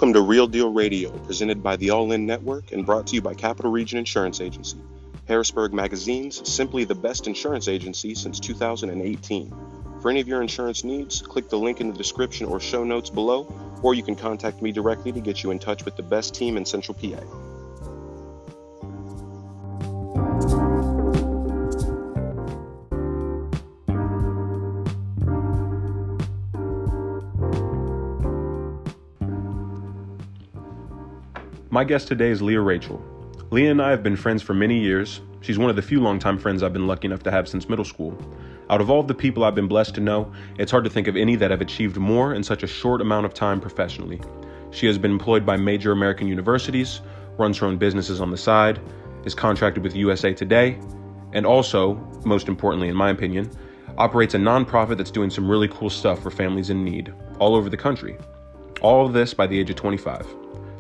Welcome to Real Deal Radio, presented by the All In Network and brought to you by Capital Region Insurance Agency, Harrisburg Magazine's simply the best insurance agency since 2018. For any of your insurance needs, click the link in the description or show notes below, or you can contact me directly to get you in touch with the best team in Central PA. My guest today is Leah Rachel. Leah and I have been friends for many years. She's one of the few longtime friends I've been lucky enough to have since middle school. Out of all of the people I've been blessed to know, it's hard to think of any that have achieved more in such a short amount of time professionally. She has been employed by major American universities, runs her own businesses on the side, is contracted with USA Today, and also, most importantly in my opinion, operates a nonprofit that's doing some really cool stuff for families in need all over the country. All of this by the age of 25.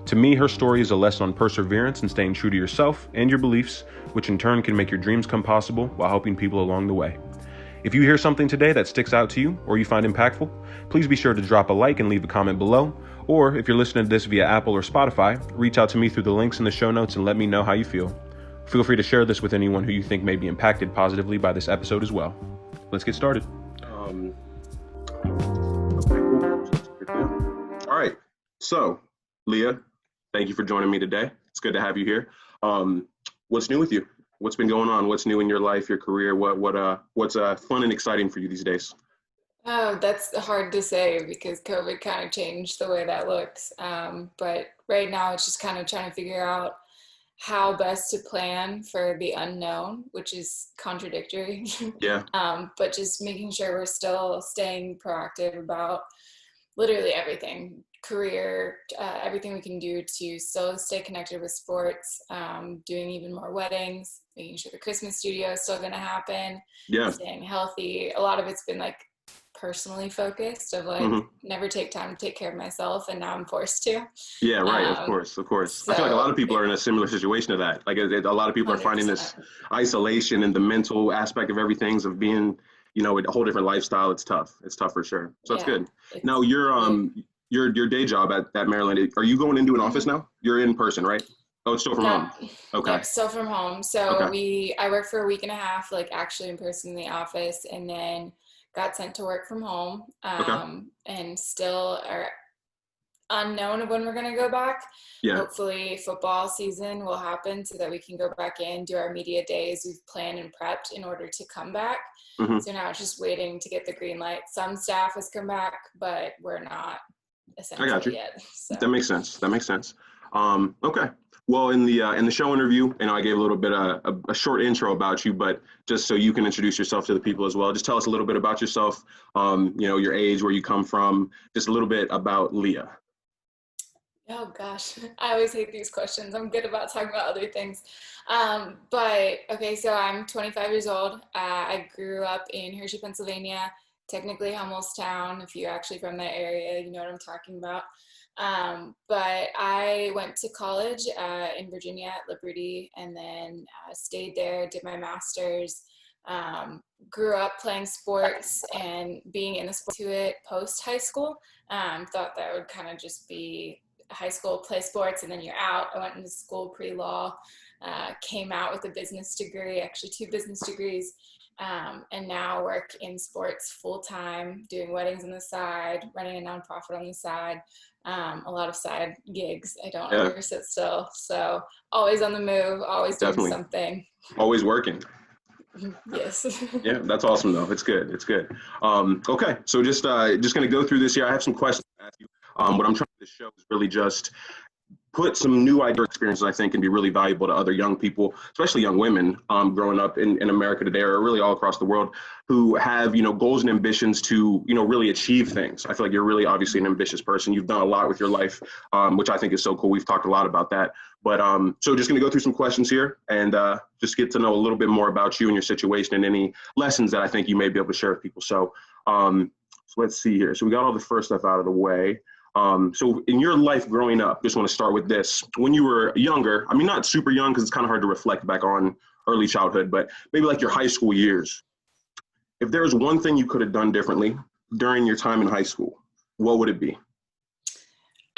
To me, her story is a lesson on perseverance and staying true to yourself and your beliefs, which in turn can make your dreams come possible while helping people along the way. If you hear something today that sticks out to you or you find impactful, please be sure to drop a like and leave a comment below. Or if you're listening to this via Apple or Spotify, reach out to me through the links in the show notes and let me know how you feel. Feel free to share this with anyone who you think may be impacted positively by this episode as well. Let's get started. Okay, cool. All right. So, Leah, thank you for joining me today. It's good to have you here. What's new with you? What's been going on? What's new in your life, your career? What's fun and exciting for you these days? Oh, that's hard to say because COVID kind of changed the way that looks. But right now it's just kind of trying to figure out how best to plan for the unknown, which is contradictory. Yeah. But just making sure we're still staying proactive about literally everything. Career, everything we can do to still stay connected with sports, doing even more weddings, making sure the Christmas studio is still going to happen, staying healthy. A lot of it's been like personally focused of like never take time to take care of myself, and now I'm forced to. Yeah, right. Of course. So, I feel like a lot of people are in a similar situation to that. Like a lot of people 100%. Are finding this isolation and the mental aspect of everything of being, with a whole different lifestyle. It's tough. It's tough for sure. So that's good. Now your day job at Maryland, are you going into an office now? You're in person, right? Oh, it's still from home. Okay. Yep, still from home. So I worked for a week and a half, like actually in person in the office, and then got sent to work from home. And still are unknown of when we're going to go back. Yeah. Hopefully football season will happen so that we can go back in, do our media days. We've planned and prepped in order to come back. So now it's just waiting to get the green light. Some staff has come back, but we're not essentially yet. So. That makes sense. Okay. Well, in the show interview, I gave a little bit of a short intro about you, but just so you can introduce yourself to the people as well, just tell us a little bit about yourself, your age, where you come from, just a little bit about Leah. Oh gosh, I always hate these questions. I'm good about talking about other things. But okay, so I'm 25 years old. I grew up in Hershey, Pennsylvania, technically Hummelstown. If you're actually from that area, you know what I'm talking about. But I went to college in Virginia at Liberty, and then stayed there, did my master's, grew up playing sports and being in the sport to it post high school. Thought that would kind of just be high school, play sports, and then you're out. I went into school pre-law, came out with a business degree, actually 2 business degrees, and now work in sports full-time, doing weddings on the side, running a nonprofit on the side, a lot of side gigs. I don't ever sit still, so always on the move, always doing something. Always working. Yes. Yeah, that's awesome though. It's good. Okay, so just going to go through this here. I have some questions to ask you. What I'm trying to show is really just put some new idea experiences I think can be really valuable to other young people, especially young women growing up in America today, or really all across the world, who have, goals and ambitions to, really achieve things. I feel like you're really obviously an ambitious person. You've done a lot with your life, which I think is so cool. We've talked a lot about that. But so just going to go through some questions here and just get to know a little bit more about you and your situation and any lessons that I think you may be able to share with people. So let's see here. So we got all the first stuff out of the way. So in your life growing up, just want to start with this. When you were younger, I mean, not super young because it's kind of hard to reflect back on early childhood, but maybe like your high school years. If there was one thing you could have done differently during your time in high school, what would it be?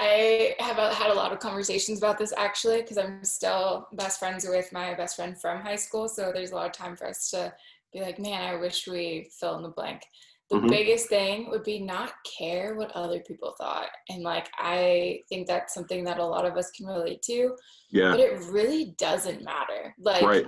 I have had a lot of conversations about this actually, because I'm still best friends with my best friend from high school. So there's a lot of time for us to be like, man, I wish we fill in the blank. The Hmm. biggest thing would be not care what other people thought. And like, I think that's something that a lot of us can relate to, Yeah. but it really doesn't matter. Like, Right.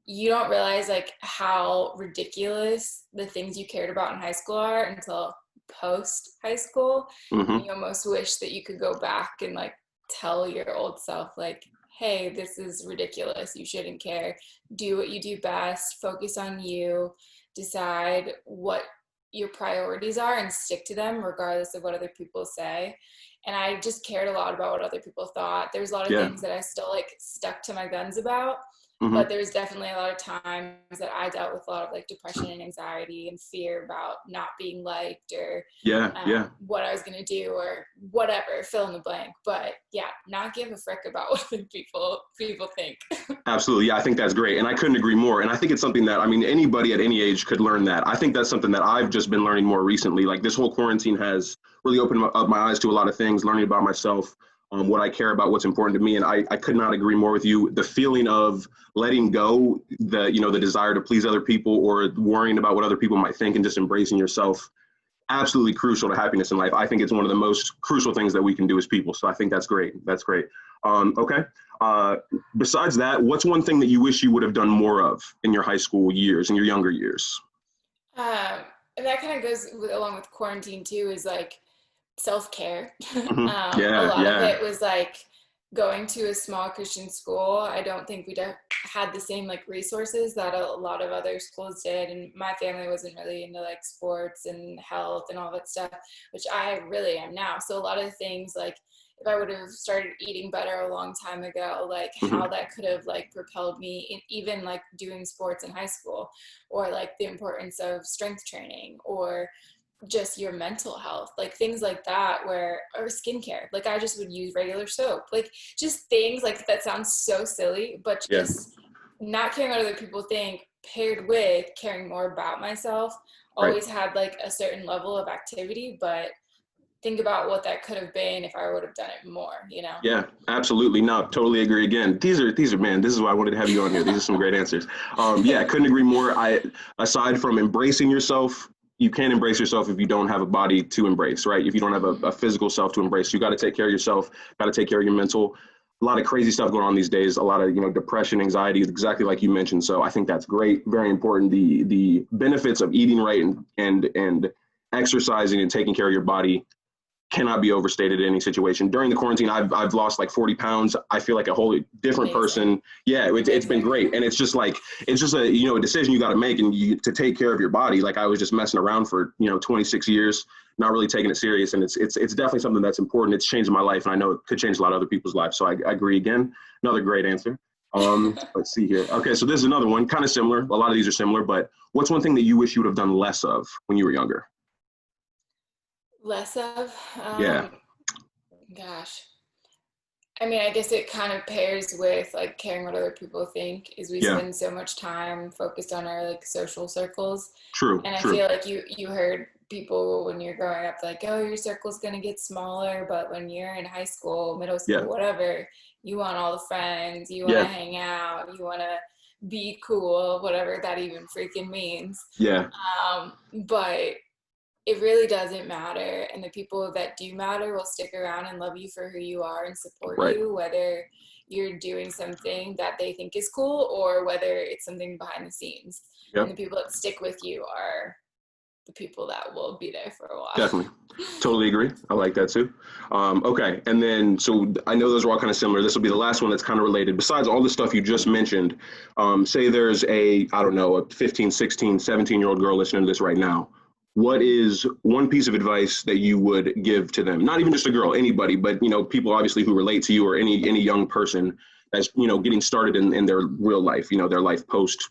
you don't realize like how ridiculous the things you cared about in high school are until post high school, and Hmm. you almost wish that you could go back and like tell your old self like, hey, this is ridiculous, you shouldn't care, do what you do best, focus on you, decide what your priorities are and stick to them regardless of what other people say. And I just cared a lot about what other people thought. There's a lot of Yeah. things that I still like stuck to my guns about, Hmm. but there's definitely a lot of times that I dealt with a lot of like depression and anxiety and fear about not being liked, or Yeah. Yeah. what I was going to do, or whatever, fill in the blank. But yeah, not give a frick about what other people think. Absolutely. Yeah, I think that's great. And I couldn't agree more. And I think it's something that, I mean, anybody at any age could learn that. I think that's something that I've just been learning more recently. Like this whole quarantine has really opened up my eyes to a lot of things, learning about myself, what I care about, what's important to me. And I could not agree more with you. The feeling of letting go, the desire to please other people or worrying about what other people might think and just embracing yourself, absolutely crucial to happiness in life. I think it's one of the most crucial things that we can do as people. So I think that's great. That's great. Okay. Uh, Besides that, what's one thing that you wish you would have done more of in your high school years, in your younger years? um, and that kind of goes along with quarantine too, is like self-care. Hmm. A Yeah, lot of yeah, it was like going to a small Christian school. I don't think we'd have had the same like resources that a lot of other schools did. And my family wasn't really into like sports and health and all that stuff, which I really am now. So a lot of things like, if I would have started eating better a long time ago, like hmm, how that could have like propelled me in even like doing sports in high school, or like the importance of strength training, or just your mental health, like things like that, where, or skincare, like I just would use regular soap, like just things like that sounds so silly, but yeah, just not caring what other people think paired with caring more about myself right. always had like a certain level of activity. But think about what that could have been if I would have done it more, you know. Yeah, absolutely. No, totally agree. Again, these are man. This is why I wanted to have you on here. These are some great answers. Yeah, I couldn't agree more. Aside from embracing yourself, you can't embrace yourself if you don't have a body to embrace, right? If you don't have a physical self to embrace, you got to take care of yourself. Got to take care of your mental. A lot of crazy stuff going on these days. A lot of depression, anxiety, exactly like you mentioned. So I think that's great. Very important. The benefits of eating right and exercising and taking care of your body cannot be overstated in any situation. During the quarantine, I've lost like 40 pounds. I feel like a wholly different Amazing. person. Yeah, it's been Amazing. great. And it's just like, it's just a decision you got to make and to take care of your body. Like I was just messing around for, 26 years, not really taking it serious. And it's definitely something that's important. It's changed my life. And I know it could change a lot of other people's lives. So I agree again. Another great answer. Let's see here. Okay. So this is another one kind of similar. A lot of these are similar, but what's one thing that you wish you would have done less of when you were younger? Less of, Yeah. gosh, I mean, I guess it kind of pairs with like caring what other people think, is we Yeah. spend so much time focused on our like social circles. True. And I True. feel like you heard people when you're growing up like, oh, your circle's going to get smaller, but when you're in high school, middle Yeah. school, whatever, you want all the friends, you want to Yeah. hang out, you want to be cool, whatever that even freaking means. Yeah. But it really doesn't matter, and the people that do matter will stick around and love you for who you are and support Right. you, whether you're doing something that they think is cool or whether it's something behind the scenes. And Yep. the people that stick with you are the people that will be there for a while. Definitely. Totally agree. I like that too. Okay. And then, so I know those are all kind of similar. This will be the last one that's kind of related. Besides all the stuff you just mentioned, say there's I don't know, a 15, 16, 17-year-old girl listening to this right now. What is one piece of advice that you would give to them? Not even just a girl, anybody, but, people obviously who relate to you, or any young person that's, getting started in their real life, their life post,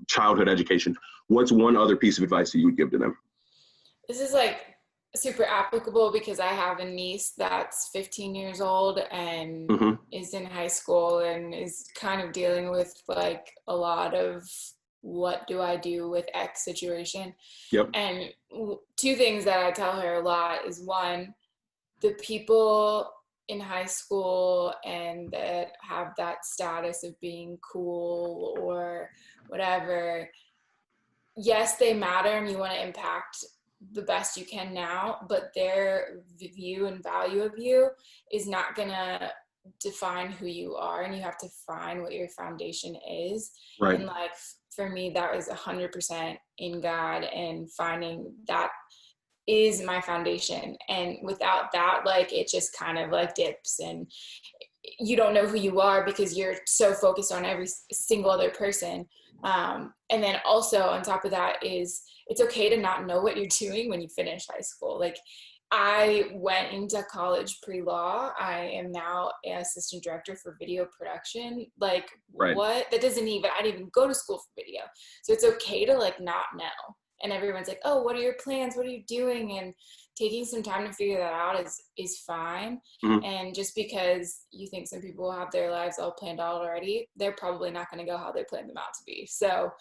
childhood education. What's one other piece of advice that you would give to them? This is like super applicable because I have a niece that's 15 years old and Hmm. is in high school and is kind of dealing with like a lot of what do I do with X situation. Yep. And two things that I tell her a lot is, one, the people in high school and that have that status of being cool or whatever, yes, they matter and you want to impact the best you can now, but their view and value of you is not going to define who you are, and you have to find what your foundation is. Right. And like for me, that was 100% in God, and finding that is my foundation. And without that, like it just kind of like dips, and you don't know who you are because you're so focused on every single other person. And then also on top of that is it's okay to not know what you're doing when you finish high school. Like I went into college pre-law. I am now an assistant director for video production. Like Right. what? That doesn't even, I didn't even go to school for video. So it's okay to like not know. And everyone's like, oh, what are your plans? What are you doing? And taking some time to figure that out is fine. Mhm. And just because you think some people have their lives all planned out already, they're probably not going to go how they planned them out to be. So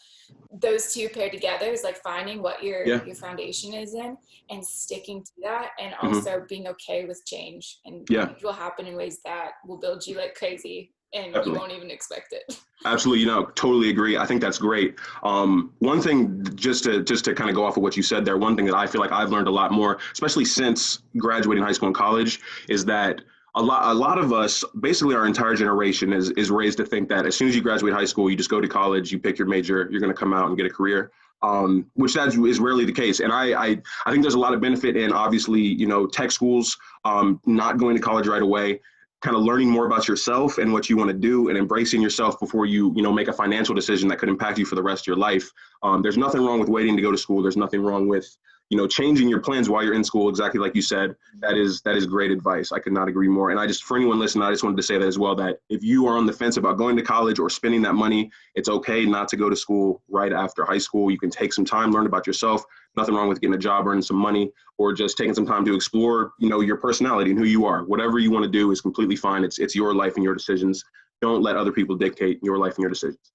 those two paired together is like finding what your foundation is in and sticking to that, and also being okay with change. And change will happen in ways that will build you like crazy, and Definitely. you won't even expect it. Absolutely, totally agree. I think that's great. One thing, just to kind of go off of what you said there, one thing that I feel like I've learned a lot more, especially since graduating high school and college, is that a lot of us, basically our entire generation, is raised to think that as soon as you graduate high school, you just go to college, you pick your major, you're going to come out and get a career. Which that is rarely the case. And I think there's a lot of benefit in, obviously, tech schools, not going to college right away, kind of learning more about yourself and what you want to do and embracing yourself before you make a financial decision that could impact you for the rest of your life. There's nothing wrong with waiting to go to school. There's nothing wrong with changing your plans while you're in school, exactly like you said. That is great advice. I could not agree more. And for anyone listening, I just wanted to say that as well, that if you are on the fence about going to college or spending that money, it's okay not to go to school right after high school. You can take some time, learn about yourself. Nothing wrong with getting a job, earning some money, or just taking some time to explore, your personality and who you are. Whatever you want to do is completely fine. It's your life and your decisions. Don't let other people dictate your life and your decisions.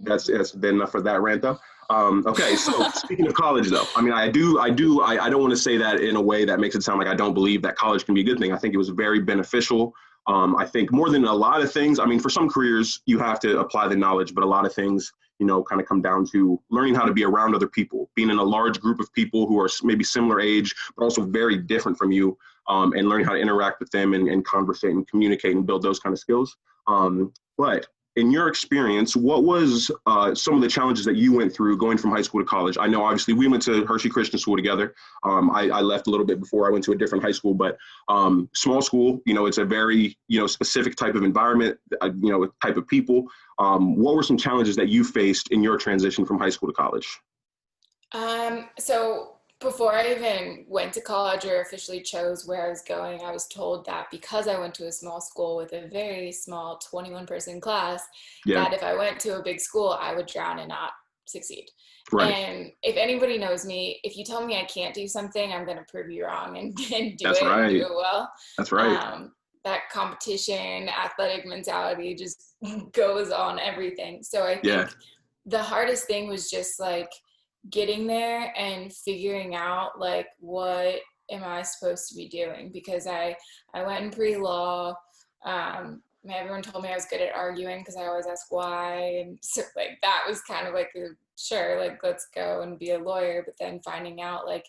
That's been enough for that rant, though. Okay, so speaking of college, though, I mean, I don't want to say that in a way that makes it sound like I don't believe that college can be a good thing. I think it was very beneficial. I think more than a lot of things, I mean, for some careers, you have to apply the knowledge, but a lot of things, kind of come down to learning how to be around other people, being in a large group of people who are maybe similar age, but also very different from you, and learning how to interact with them and conversate and communicate and build those kind of skills. But in your experience, what was some of the challenges that you went through going from high school to college? I know, obviously, we went to Hershey Christian School together. I left a little bit before I went to a different high school, but small school, it's a very, specific type of environment, type of people. What were some challenges that you faced in your transition from high school to college? So before I even went to college or officially chose where I was going, I was told that because I went to a small school with a very small 21-person class, that if I went to a big school, I would drown and not succeed. Right. And if anybody knows me, if you tell me I can't do something, I'm going to prove you wrong and do That's it right. and do it well. That's right. That competition, athletic mentality just goes on everything. So I think the hardest thing was just like getting there and figuring out like what am I supposed to be doing, because I went in pre-law. Everyone told me I was good at arguing because I always ask why, and so like that was kind of like sure, like let's go and be a lawyer. But then finding out like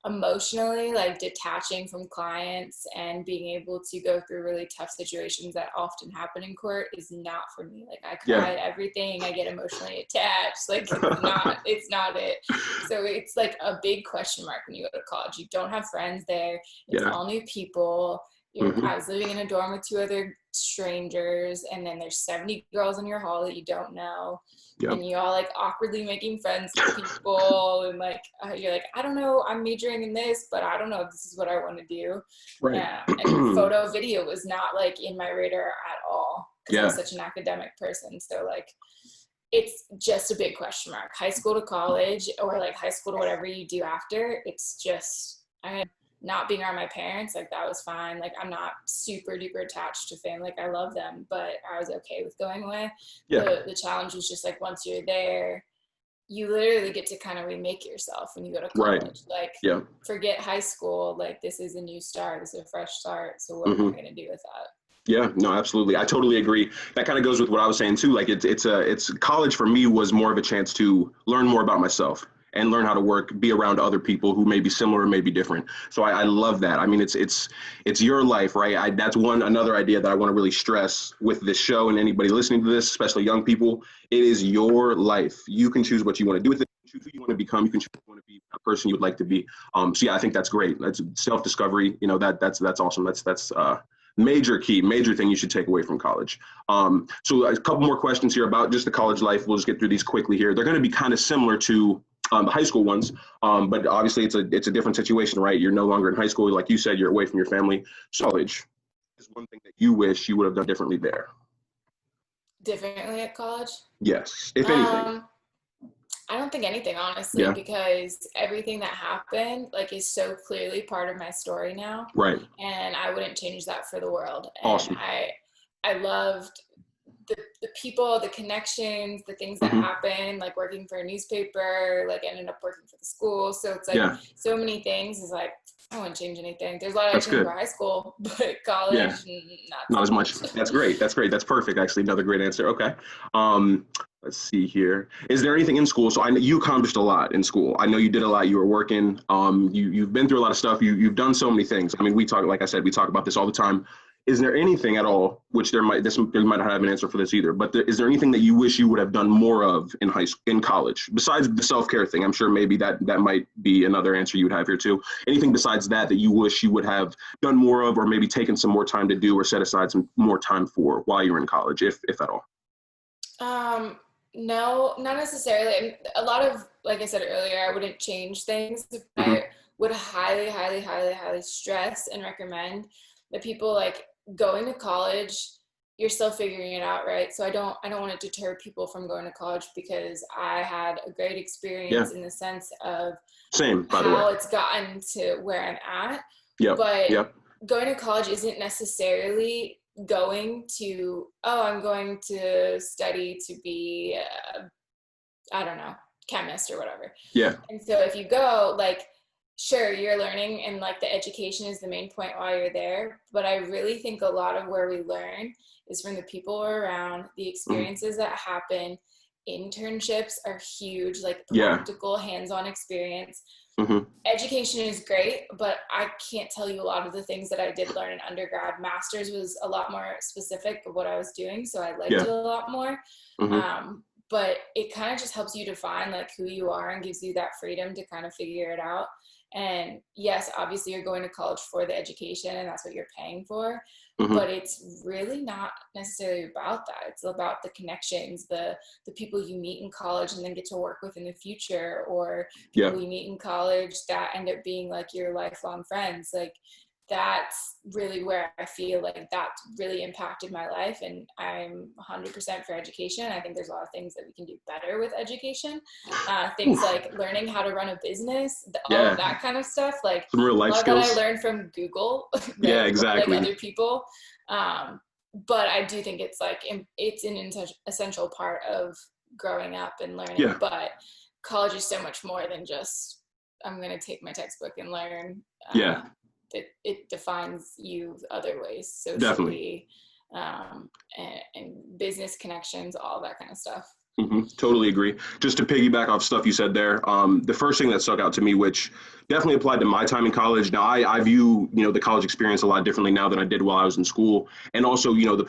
emotionally, like detaching from clients and being able to go through really tough situations that often happen in court is not for me. Like I cry at everything, I get emotionally attached, like it's not it. So it's like a big question mark when you go to college. You don't have friends there, it's all new people. I was living in a dorm with 2 other strangers, and then there's 70 girls in your hall that you don't know, and you all like awkwardly making friends with people, and like you're like, I don't know, I'm majoring in this, but I don't know if this is what I want to do. And photo video was not like in my radar at all because I'm such an academic person. So like it's just a big question mark. High school to college, or like high school to whatever you do after, it's just not being around my parents, like that was fine. Like I'm not super duper attached to family. Like I love them, but I was okay with going away. The challenge was just like once you're there, you literally get to kind of remake yourself when you go to Right. college. Like, Yeah. forget high school. Like, this is a new start. This is a fresh start. So what am Hmm. I going to do with that? Yeah, no, absolutely. I totally agree. That kind of goes with what I was saying too. Like it's college for me was more of a chance to learn more about myself and learn how to work, be around other people who may be similar, may be different. So I love that. I mean, it's your life, right? That's another idea that I want to really stress with this show and anybody listening to this, especially young people. It is your life. You can choose what you want to do with it. Choose who you want to become. You can choose who you want to be, a person you would like to be. So yeah, I think that's great. That's self-discovery. You know, that's awesome. That's major thing you should take away from college. So a couple more questions here about just the college life. We'll just get through these quickly here. They're going to be kind of similar to the high school ones, but obviously it's a different situation, right? You're no longer in high school, like you said, you're away from your family. So college is one thing that you wish you would have done differently there. Differently at college? Yes, if anything. I don't think anything, honestly, Yeah. because everything that happened like is so clearly part of my story now, Right. and I wouldn't change that for the world. And Awesome. I loved the people, the connections, the things that Hmm. happened, like working for a newspaper, like ended up working for the school. So it's like Yeah, so many things is like I wouldn't change anything. There's a lot I that's change good. about high school, but college, Yeah. not Not so as much. much. That's great. That's great. That's perfect. Actually, another great answer. Okay. Um, let's see here. Is there anything in school? So I know you accomplished a lot in school. I know you did a lot. You were working. You've been through a lot of stuff. You've done so many things. I mean, we talk, like I said, we talk about this all the time. Is there anything at all, which there might not have an answer for this either, but is there anything that you wish you would have done more of in college besides the self-care thing? I'm sure maybe that might be another answer you would have here too. Anything besides that you wish you would have done more of, or maybe taken some more time to do, or set aside some more time for while you're in college, if at all? No, not necessarily. A lot of, like I said earlier, I wouldn't change things. Hmm. I would highly stress and recommend that people like going to college, you're still figuring it out, right? So I don't want to deter people from going to college because I had a great Yeah. experience in the sense of Same, by the way. how it's gotten to where I'm at. Yep. But Yep. going to college isn't necessarily going to, oh, I'm going to study to be, I don't know, chemist or whatever. Yeah. And so if you go, like, sure, you're learning and like the education is the main point while you're there. But I really think a lot of where we learn is from the people we're around, the Hmm. experiences that happen. Internships are huge, like Yeah. practical hands-on experience. Hmm. Education is great, but I can't tell you a lot of the things that I did learn in undergrad. Master's was a lot more specific of what I was doing, so I liked Yeah. it a lot more. Hmm. But it kind of just helps you define like who you are and gives you that freedom to kind of figure it out. And yes, obviously you're going to college for the education and that's what you're paying for, Hmm. but it's really not necessarily about that. It's about the connections, the people you meet in college and then get to work with in the future, or Yeah. people you meet in college that end up being like your lifelong friends. Like that's really where I feel like that really impacted my life, and I'm 100% for education. I think there's a lot of things that we can do better with education. Things Oof. like learning how to run a business, all of Yeah. that kind of stuff. Like Some real a life lot of that I skills. learned from Google, Yeah, right? Or like exactly. other people. But I do think it's like it's an essential part of growing up and learning. Yeah. But college is so much more than just I'm going to take my textbook and learn. Yeah. It defines you other ways, Definitely. socially, and business connections, all that kind of stuff. Hmm. Totally agree. Just to piggyback off stuff you said there, the first thing that stuck out to me, which definitely applied to my time in college. Now, I view the college experience a lot differently now than I did while I was in school, and also the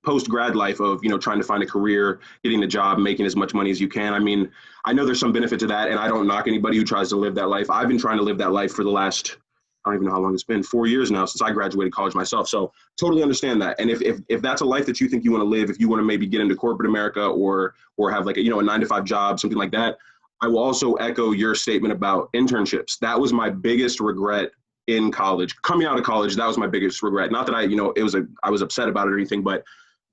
post grad life of trying to find a career, getting a job, making as much money as you can. I mean, I know there's some benefit to that, and I don't knock anybody who tries to live that life. I've been trying to live that life for the last, I don't even know how long it's been, 4 years now since I graduated college myself. So totally understand that. And if that's a life that you think you want to live, if you want to maybe get into corporate America or have like a 9 to 5 job, something like that, I will also echo your statement about internships. That was my biggest regret in college. Coming out of college, that was my biggest regret. Not that I was upset about it or anything, but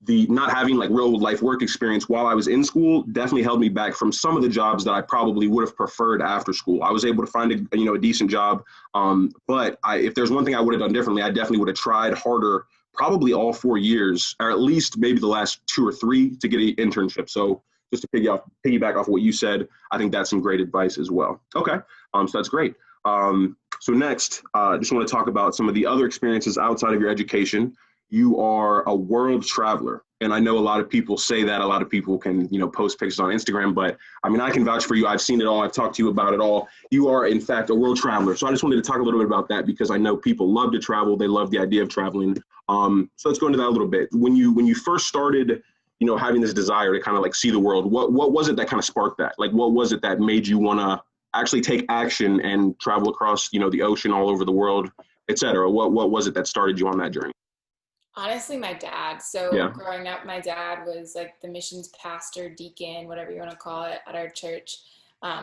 the not having like real life work experience while I was in school definitely held me back from some of the jobs that I probably would have preferred after school. I was able to find a decent job, but if there's one thing I would have done differently, I definitely would have tried harder, probably all 4 years, or at least maybe the last 2 or 3 to get an internship. So just to piggyback off what you said, I think that's some great advice as well. Okay, so that's great. So next, just want to talk about some of the other experiences outside of your education. You are a world traveler. And I know a lot of people say that. A lot of people can, post pictures on Instagram, but I mean, I can vouch for you. I've seen it all. I've talked to you about it all. You are, in fact, a world traveler. So I just wanted to talk a little bit about that because I know people love to travel. They love the idea of traveling. So let's go into that a little bit. When you first started, having this desire to kind of like see the world, what was it that kind of sparked that? Like, what was it that made you want to actually take action and travel across, the ocean all over the world, et cetera? What was it that started you on that journey? Honestly, my dad. So Yeah. growing up, my dad was like the missions pastor, deacon, whatever you want to call it, at our church.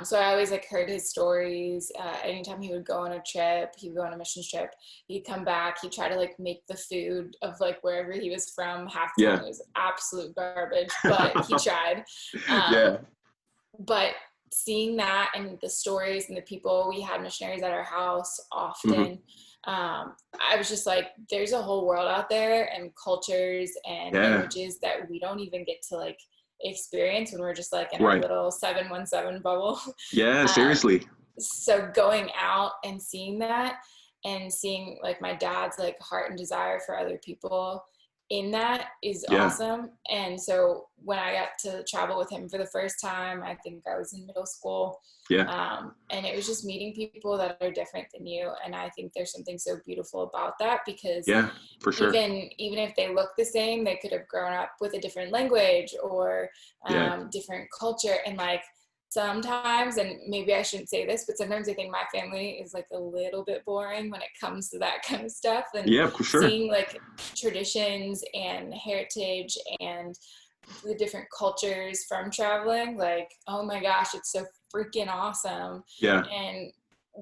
So I always like heard his stories. Anytime he would go on a trip, he would go on a missions trip, he'd come back, he'd try to like make the food of like wherever he was from. Half the time Yeah. it was absolute garbage, but he tried. Yeah. But seeing that and the stories and the people, we had missionaries at our house often. I was just like, there's a whole world out there and cultures and Yeah. languages that we don't even get to like experience when we're just like in our Right. little 717 bubble. Yeah, um, seriously. so going out and seeing that and seeing like my dad's like heart and desire for other people in that is Yeah. awesome. And so when I got to travel with him for the first time, I think I was in middle school. Yeah. And it was just meeting people that are different than you. And I think there's something so beautiful about that because Yeah, for sure. even if they look the same, they could have grown up with a different language or Yeah. different culture. And like sometimes, and maybe I shouldn't say this, but sometimes I think my family is like a little bit boring when it comes to that kind of stuff. And Yeah, for sure. seeing like traditions and heritage and the different cultures from traveling, like, oh my gosh, it's so freaking awesome. Yeah. And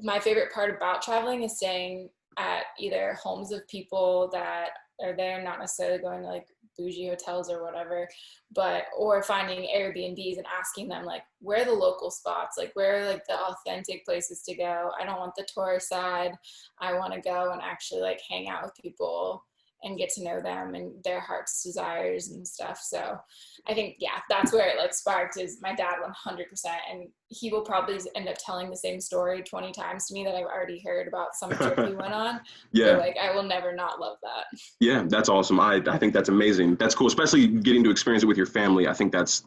my favorite part about traveling is staying at either homes of people that are there, not necessarily going to like bougie hotels or whatever, but or finding Airbnbs and asking them like, where are the local spots, like where are like the authentic places to go. I don't want the tourist side. I want to go and actually like hang out with people and get to know them and their heart's desires and stuff. So I think, yeah, that's where it like sparked is my dad 100%. And he will probably end up telling the same story 20 times to me that I've already heard about some trip he went on. Yeah. So like, I will never not love that. Yeah, that's awesome. I think that's amazing. That's cool, especially getting to experience it with your family. I think that's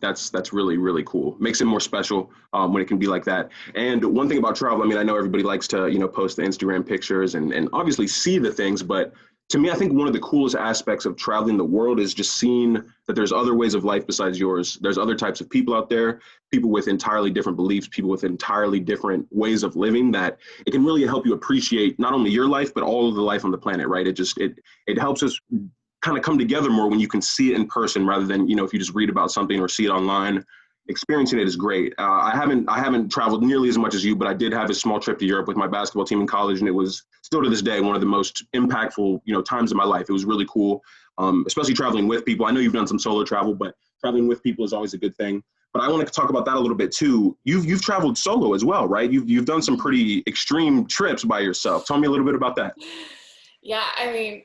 really, really cool. Makes it more special when it can be like that. And one thing about travel, I mean, I know everybody likes to, post the Instagram pictures and obviously see the things, but to me, I think one of the coolest aspects of traveling the world is just seeing that there's other ways of life besides yours. There's other types of people out there, people with entirely different beliefs, people with entirely different ways of living, that it can really help you appreciate not only your life, but all of the life on the planet, right? It helps us kind of come together more when you can see it in person rather than, if you just read about something or see it online. Experiencing it is great. I haven't traveled nearly as much as you, but I did have a small trip to Europe with my basketball team in college, and it was still to this day one of the most impactful times of my life. It was really cool, especially traveling with people. I know you've done some solo travel, but traveling with people is always a good thing. But I want to talk about that a little bit too. You've traveled solo as well, right? You've done some pretty extreme trips by yourself. Tell me a little bit about that. Yeah, I mean,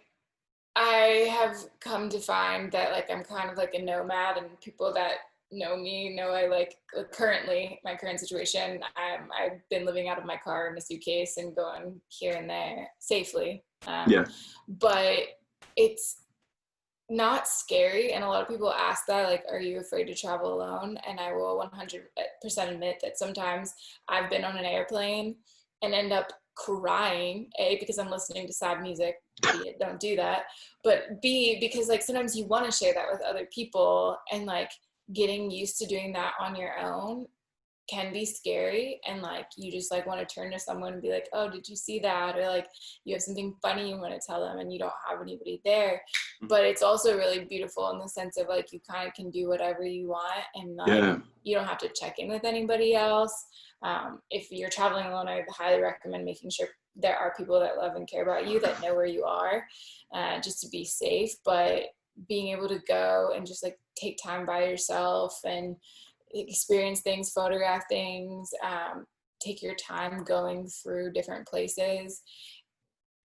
I have come to find that like I'm kind of like a nomad, and people that know me know I like currently my current situation. I've been living out of my car in a suitcase and going here and there safely. Yeah. But it's not scary, and a lot of people ask that, like, are you afraid to travel alone? And I will 100% admit that sometimes I've been on an airplane and end up crying, A, because I'm listening to sad music, don't do that, but B, because like sometimes you want to share that with other people, and like getting used to doing that on your own can be scary, and like you just like want to turn to someone and be like, oh, did you see that? Or like you have something funny you want to tell them and you don't have anybody there. But it's also really beautiful in the sense of like you kind of can do whatever you want, and like you don't have to check in with anybody else. If you're traveling alone, I highly recommend making sure there are people that love and care about you, that know where you are, just to be safe. But being able to go and just like take time by yourself and experience things, photograph things, take your time going through different places.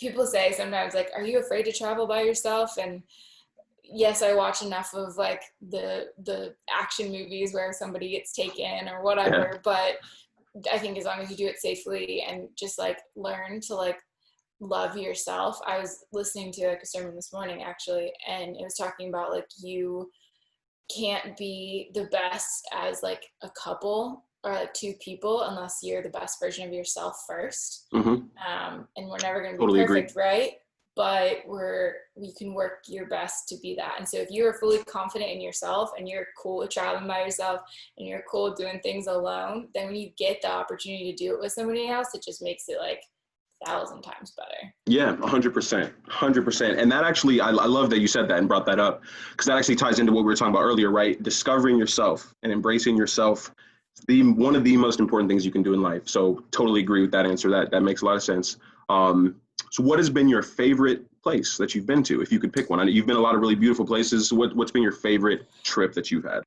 People say sometimes like, are you afraid to travel by yourself? And yes, I watch enough of like the action movies where somebody gets taken or whatever, Yeah. but I think as long as you do it safely and just like learn to like love yourself. I was listening to like a sermon this morning actually, and it was talking about like you can't be the best as like a couple or like two people unless you're the best version of yourself first. Mm-hmm. And we're never going to be Totally agree. perfect, right? But you can work your best to be that. And so if you're fully confident in yourself and you're cool with traveling by yourself and you're cool with doing things alone, then when you get the opportunity to do it with somebody else, it just makes it like 1,000 times better. Yeah, 100%, 100%. And that actually, I love that you said that and brought that up, because that actually ties into what we were talking about earlier, right? Discovering yourself and embracing yourself is one of the most important things you can do in life. So totally agree with that answer. That makes a lot of sense. So what has been your favorite place that you've been to? If you could pick one, I know you've been a lot of really beautiful places. So what's been your favorite trip that you've had?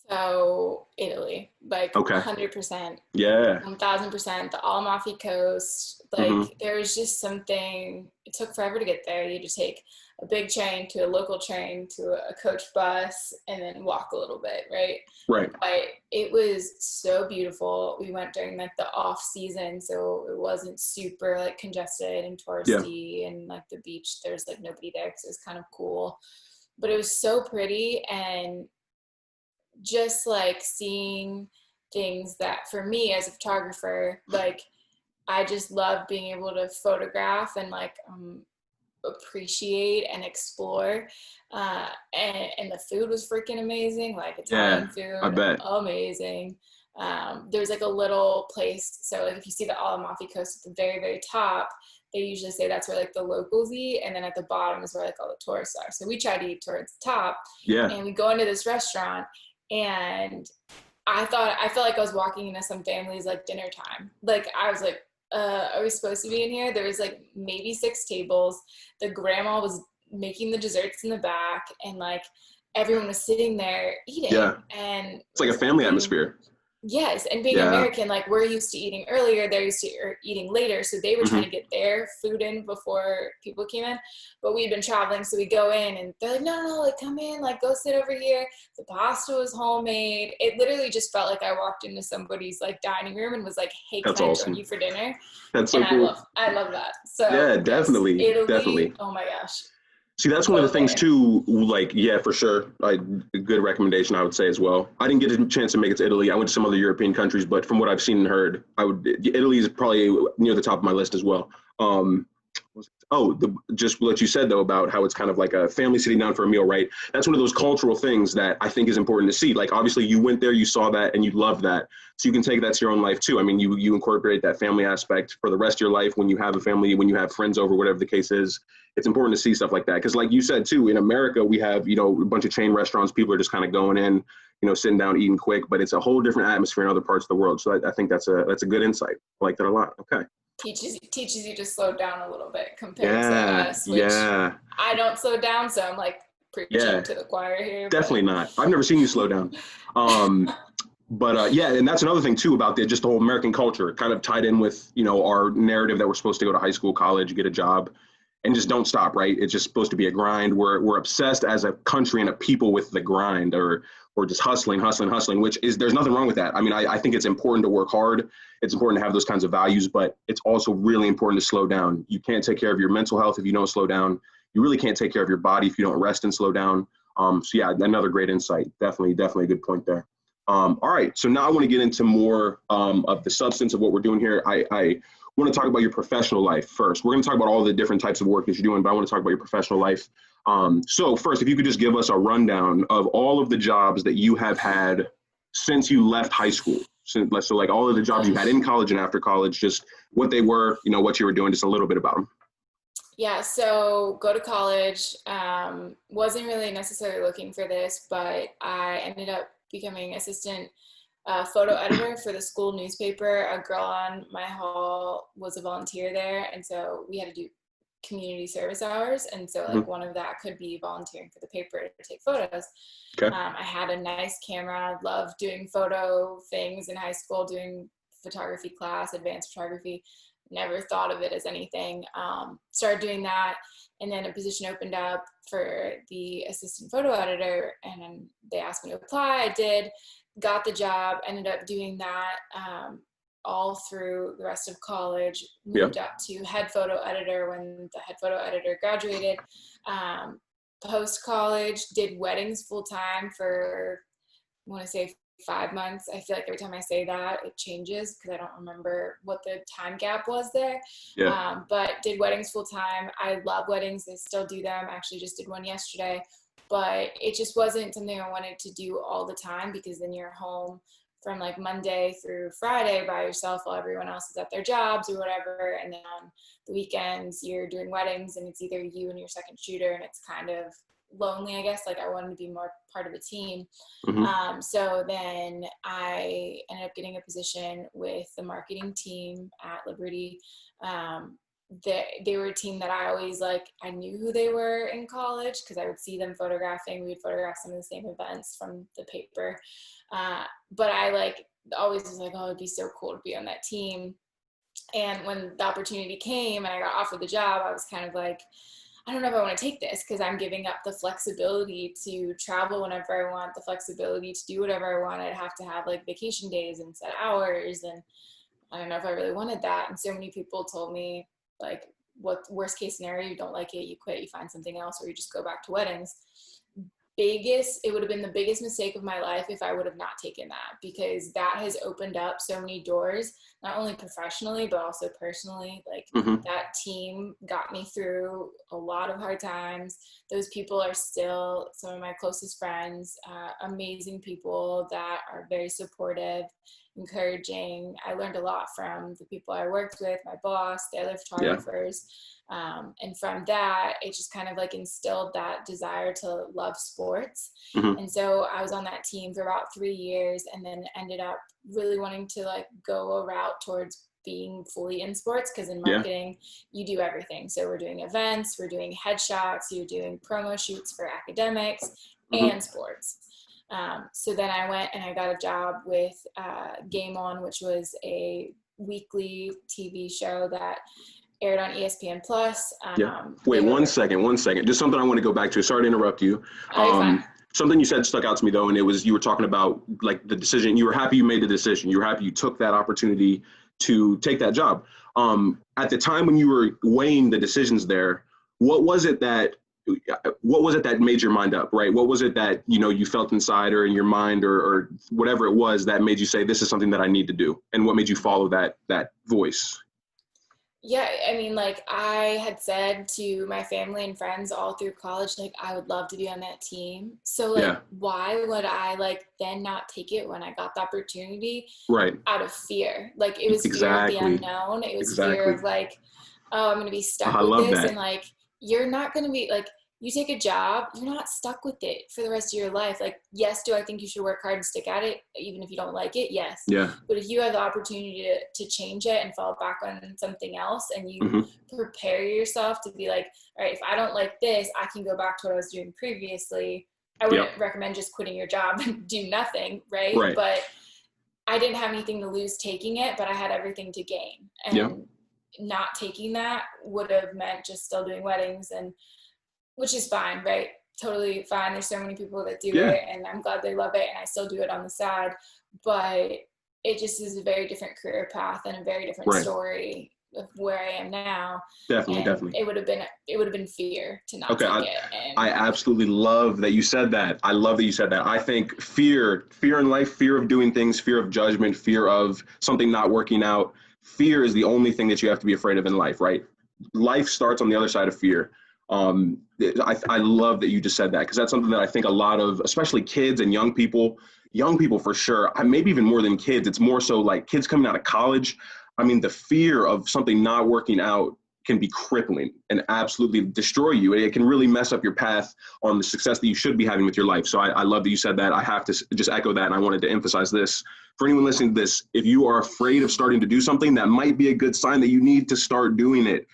So Italy, like Okay. 100%, Yeah. 1,000%, the Amalfi Coast. Like Mm-hmm. there was just something. It took forever to get there. You just take a big train to a local train to a coach bus, and then walk a little bit, right? Right. But it was so beautiful. We went during like the off season, so it wasn't super like congested and Yeah. touristy, and like the beach, there's like nobody there because it was kind of cool. But it was so pretty, and just like seeing things that for me as a photographer, like I just love being able to photograph and like appreciate and explore. And the food was freaking amazing, like Yeah. Italian I food, bet. amazing. There's like a little place, so like if you see the Amalfi Coast at the very, very top, they usually say that's where like the locals eat, and then at the bottom is where like all the tourists are. So we try to eat towards the top, Yeah. and we go into this restaurant, and I felt like I was walking into some family's like dinner time. Like I was like, are we supposed to be in here? There was like maybe 6 tables. The grandma was making the desserts in the back, and like everyone was sitting there Yeah. eating. And It's like a family being atmosphere. Yes, and being Yeah. American, like we're used to eating earlier, they're used to eating later, so they were trying to Mm-hmm. get their food in before people came in. But we'd been traveling, so we go in, and they're like, no, no, like come in, like go sit over here. The pasta was homemade. It literally just felt like I walked into somebody's like dining room and was like, hey, That's can I join awesome. you for dinner? That's And so cool. I love that. So Yeah, yes, definitely, Italy. definitely. Oh my gosh, See, that's one of the go things there. too. Like, yeah, for sure, a good recommendation, I would say as well. I didn't get a chance to make it to Italy. I went to some other European countries, but from what I've seen and heard, Italy is probably near the top of my list as well. Um, just what you said though about how it's kind of like a family sitting down for a meal, right? That's one of those cultural things that I think is important to see. Like, obviously, you went there, you saw that, and you loved that, so you can take that to your own life too. I mean, you incorporate that family aspect for the rest of your life when you have a family, when you have friends over, whatever the case is. It's important to see stuff like that because, like you said too, in America we have a bunch of chain restaurants. People are just kind of going in, sitting down, eating quick, but it's a whole different atmosphere in other parts of the world. So I think that's a good insight. I like that a lot. Okay. Teaches you to slow down a little bit compared to Yeah, us, which yeah, I don't slow down, so I'm like preaching yeah. to the choir here, Definitely but not. I've never seen you slow down. Um, but yeah, and that's another thing too about just the whole American culture, kind of tied in with our narrative that we're supposed to go to high school, college, get a job, and just don't stop. Right? It's just supposed to be a grind. We're obsessed as a country and a people with the grind, or just hustling, hustling, hustling. Which is there's nothing wrong with that. I mean, I think it's important to work hard. It's important to have those kinds of values, but it's also really important to slow down. You can't take care of your mental health if you don't slow down. You really can't take care of your body if you don't rest and slow down. So yeah, another great insight. Definitely a good point there. All right, so now I want to get into more of the substance of what we're doing here. I want to talk about your professional life first. We're going to talk about all the different types of work that you're doing, but I want to talk about your professional life. So first, if you could just give us a rundown of all of the jobs that you have had since you left high school. So like all of the jobs you had gosh. in college and after college, just what they were, what you were doing, just a little bit about them. Yeah, so go to college. Wasn't really necessarily looking for this, but I ended up becoming assistant photo editor for the school newspaper. A girl on my hall was a volunteer there, and so we had to do community service hours. And so like Mhm. one of that could be volunteering for the paper to take photos. Okay. I had a nice camera, loved doing photo things in high school, doing photography class, advanced photography. never thought of it as anything. Started doing that, and then a position opened up for the assistant photo editor, and they asked me to apply. I did, got the job, ended up doing that all through the rest of college, moved up to head photo editor when the head photo editor graduated. Post-college, did weddings full-time for, I want to say 5 months. I feel like every time I say that, it changes because I don't remember what the time gap was there. But did weddings full-time. I love weddings. I still do them. I actually just did one yesterday. But it just wasn't something I wanted to do all the time, because then you're home from like Monday through Friday by yourself while everyone else is at their jobs or whatever. And then on the weekends, you're doing weddings and it's either you and your second shooter, and it's kind of lonely, I guess. Like, I wanted to be more part of a team. So then I ended up getting a position with the marketing team at Liberty. They were a team that I always, like, I knew who they were in college because I would see them photographing. We would photograph some of the same events from the paper. But I, like, always was like, oh, it'd be so cool to be on that team. And when the opportunity came and I got offered the job, I was kind of like, I don't know if I want to take this, because I'm giving up the flexibility to travel whenever I want, the flexibility to do whatever I want. I'd have to have like vacation days and set hours, and I don't know if I really wanted that. And so many people told me, like, what worst case scenario, you don't like it, you quit, you find something else, or you just go back to weddings. It would have been the biggest mistake of my life if I would have not taken that, because that has opened up so many doors, not only professionally, but also personally. Like, that team got me through a lot of hard times. Those people are still some of my closest friends, amazing people that are very supportive, encouraging. I learned a lot from the people I worked with, my boss, the other photographers. And from that, it just kind of like instilled that desire to love sports. And so I was on that team for about 3 years, and then ended up really wanting to like go a route towards being fully in sports, because in marketing, you do everything. So we're doing events, we're doing headshots, you're doing promo shoots for academics and sports. So then I went and I got a job with Game On, which was a weekly TV show that aired on ESPN Plus. Wait, one second. Just something I want to go back to. Sorry to interrupt you. Something you said stuck out to me though, and it was, you were talking about like the decision. You were happy you made the decision. You were happy you took that opportunity to take that job. At the time when you were weighing the decisions there, what was it that made your mind up, right? What was it that, you know, you felt inside or in your mind or whatever it was that made you say, this is something that I need to do? And what made you follow that voice? Yeah, I mean, like, I had said to my family and friends all through college, like, I would love to be on that team. So, like, why would I, like, then not take it when I got the opportunity? Right. Out of fear. Like, it was fear of the unknown. It was fear of, like, oh, I'm going to be stuck with this. And, like, you're not going to be, like, you take a job, you're not stuck with it for the rest of your life. Like, yes, do I think you should work hard and stick at it, even if you don't like it? Yes. Yeah. But if you have the opportunity to change it and fall back on something else, and you prepare yourself to be like, all right, if I don't like this, I can go back to what I was doing previously. I wouldn't recommend just quitting your job and do nothing, right? But I didn't have anything to lose taking it, but I had everything to gain. And not taking that would have meant just still doing weddings, and which is fine, right? Totally fine. There's so many people that do it, and I'm glad they love it, and I still do it on the side. But it just is a very different career path and a very different story of where I am now. Definitely. It would have been fear to not take it. And I absolutely love that you said that. I think fear in life, fear of doing things, fear of judgment, fear of something not working out. Fear is the only thing that you have to be afraid of in life, right? Life starts on the other side of fear. I love that you just said that, because that's something that I think a lot of, especially kids and young people for sure, maybe even more than kids, it's more so like kids coming out of college. I mean, the fear of something not working out can be crippling and absolutely destroy you. It can really mess up your path on the success that you should be having with your life. So I love that you said that. I have to just echo that. And I wanted to emphasize this for anyone listening to this. If you are afraid of starting to do something, that might be a good sign that you need to start doing it.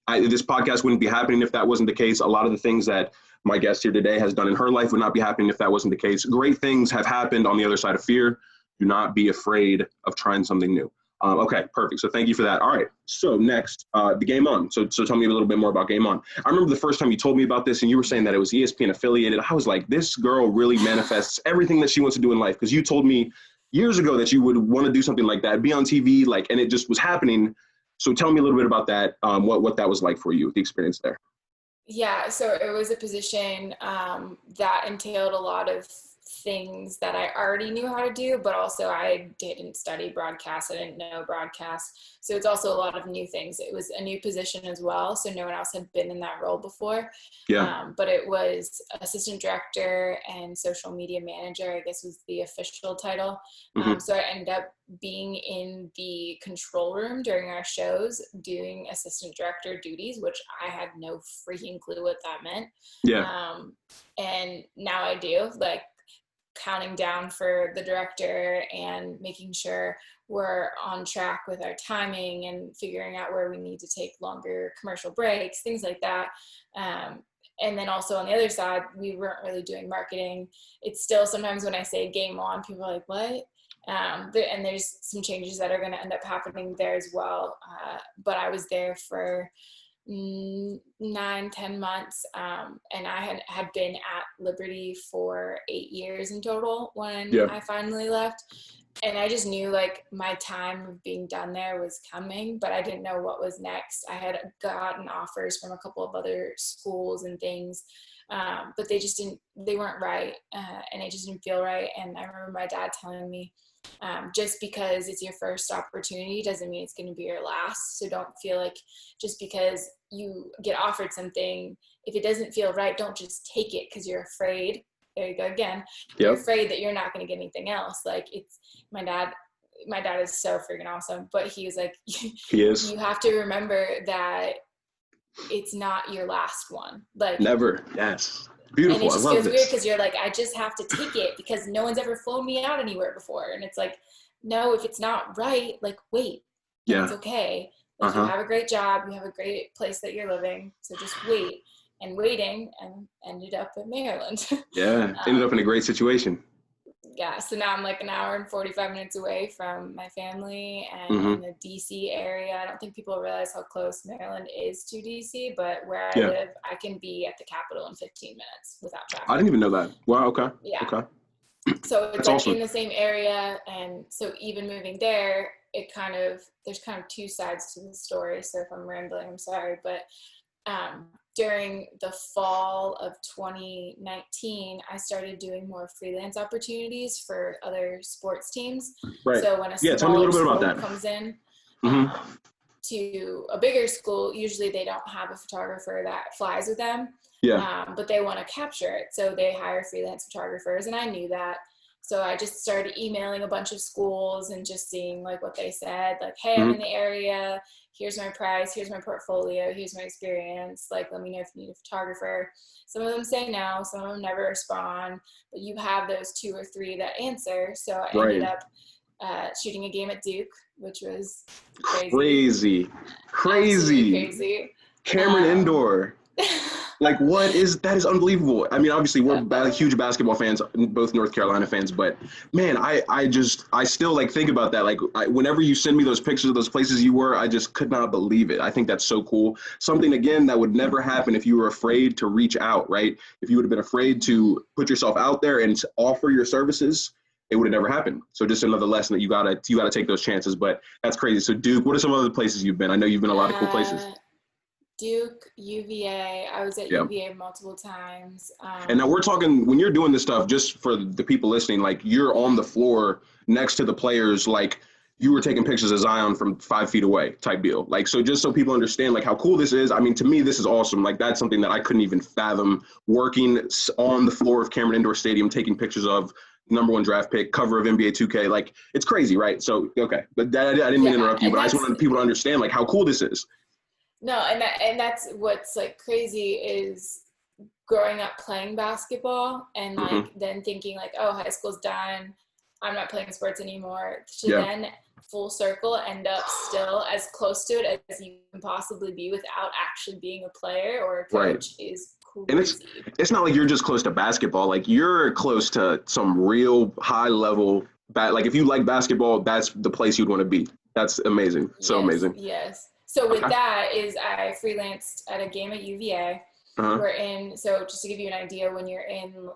This podcast wouldn't be happening if that wasn't the case. A lot of the things that my guest here today has done in her life would not be happening if that wasn't the case. Great things have happened on the other side of fear. Do not be afraid of trying something new. Okay, perfect. So thank you for that. All right. So next, the Game On. So tell me a little bit more about Game On. I remember the first time you told me about this, and you were saying that it was ESPN affiliated. I was like, this girl really manifests everything that she wants to do in life, because you told me years ago that you would want to do something like that, be on TV, like, and it just was happening. So tell me a little bit about that. What that was like for you, the experience there. Yeah, so it was a position that entailed a lot of things that I already knew how to do, but also I didn't study broadcast. I didn't know broadcast. So it's also a lot of new things. It was a new position as well. So no one else had been in that role before. Yeah. But it was assistant director and social media manager, I guess was the official title. So I ended up being in the control room during our shows doing assistant director duties, which I had no freaking clue what that meant. Yeah. And now I do, like, counting down for the director and making sure we're on track with our timing and figuring out where we need to take longer commercial breaks, things like that. And then also on the other side, we weren't really doing marketing. It's still sometimes when I say Game On, people are like, what? And there's some changes that are going to end up happening there as well. But I was there for 9-10 months, and I had been at Liberty for 8 years in total when I finally left, and I just knew like my time of being done there was coming, but I didn't know what was next. I had gotten offers from a couple of other schools and things, but they weren't right, and it just didn't feel right. And I remember my dad telling me, just because it's your first opportunity doesn't mean it's going to be your last. So don't feel like just because you get offered something, if it doesn't feel right, don't just take it because you're afraid. There you go again. You're afraid that you're not going to get anything else. Like, it's my dad is so freaking awesome, but he was like, he is. You have to remember that it's not your last one. Like, never. Yes. Beautiful. And it just I love feels this. weird because you're like, I just have to take it because no one's ever flown me out anywhere before. And it's like, no, if it's not right, like, wait. It's okay. Like, you have a great job. You have a great place that you're living. So just wait. And waiting, and ended up in Maryland. Ended up in a great situation. Yeah, so now I'm like an hour and 45 minutes away from my family and in the DC area. I don't think people realize how close Maryland is to DC, but where I live, I can be at the Capitol in 15 minutes without traffic. I didn't even know that. Wow, okay. Yeah. Okay. So it's That's like awesome. in the same area, and so even moving there, there's kind of two sides to the story. So if I'm rambling, I'm sorry, but during the fall of 2019, I started doing more freelance opportunities for other sports teams. Right. So when a tell me a little bit about school that. comes in to a bigger school, usually they don't have a photographer that flies with them. But they want to capture it. So they hire freelance photographers, and I knew that. So I just started emailing a bunch of schools and just seeing like what they said, like, hey, I'm in the area. Here's my price. Here's my portfolio. Here's my experience. Like, let me know if you need a photographer. Some of them say no. Some of them never respond. But you have those 2 or 3 that answer. So I ended up shooting a game at Duke, which was crazy. Crazy. Cameron Indoor. Like, that is unbelievable. I mean, obviously we're huge basketball fans, both North Carolina fans, but man, I still like think about that. Like, whenever you send me those pictures of those places you were, I just could not believe it. I think that's so cool. Something, again, that would never happen if you were afraid to reach out, right? If you would have been afraid to put yourself out there and to offer your services, it would have never happened. So just another lesson that you gotta take those chances. But that's crazy. So Duke, what are some other places you've been? I know you've been a lot of cool places. Duke, UVA. I was at UVA multiple times. And now we're talking, when you're doing this stuff, just for the people listening, like, you're on the floor next to the players, like you were taking pictures of Zion from 5 feet away type deal. Like, so just so people understand like how cool this is. I mean, to me, this is awesome. Like, that's something that I couldn't even fathom, working on the floor of Cameron Indoor Stadium, taking pictures of #1 draft pick, cover of NBA 2K. Like, it's crazy, right? So, okay. But I didn't mean to interrupt you, but I just wanted people to understand like how cool this is. No, and that's what's like crazy is growing up playing basketball and like then thinking like, oh, high school's done, I'm not playing sports anymore, to then full circle end up still as close to it as you can possibly be without actually being a player or a coach is cool. And it's not like you're just close to basketball. Like, you're close to some real high level like, if you like basketball, that's the place you'd want to be. That's amazing. So Yes, amazing. yes. So with Okay. that is I freelanced at a game at UVA. Uh-huh. So just to give you an idea, when you're in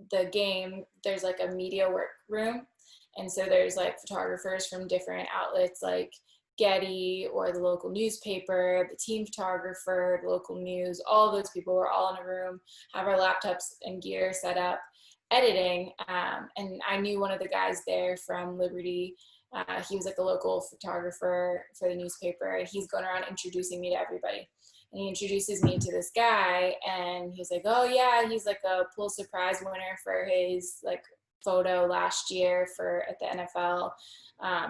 the game, there's like a media work room. And so there's like photographers from different outlets like Getty or the local newspaper, the team photographer, the local news, all those people were all in a room, have our laptops and gear set up, editing. And I knew one of the guys there from Liberty. He was like a local photographer for the newspaper, and he's going around introducing me to everybody. And he introduces me to this guy, and he's like, oh yeah, he's like a Pulitzer Prize winner for his like photo last year for at the NFL.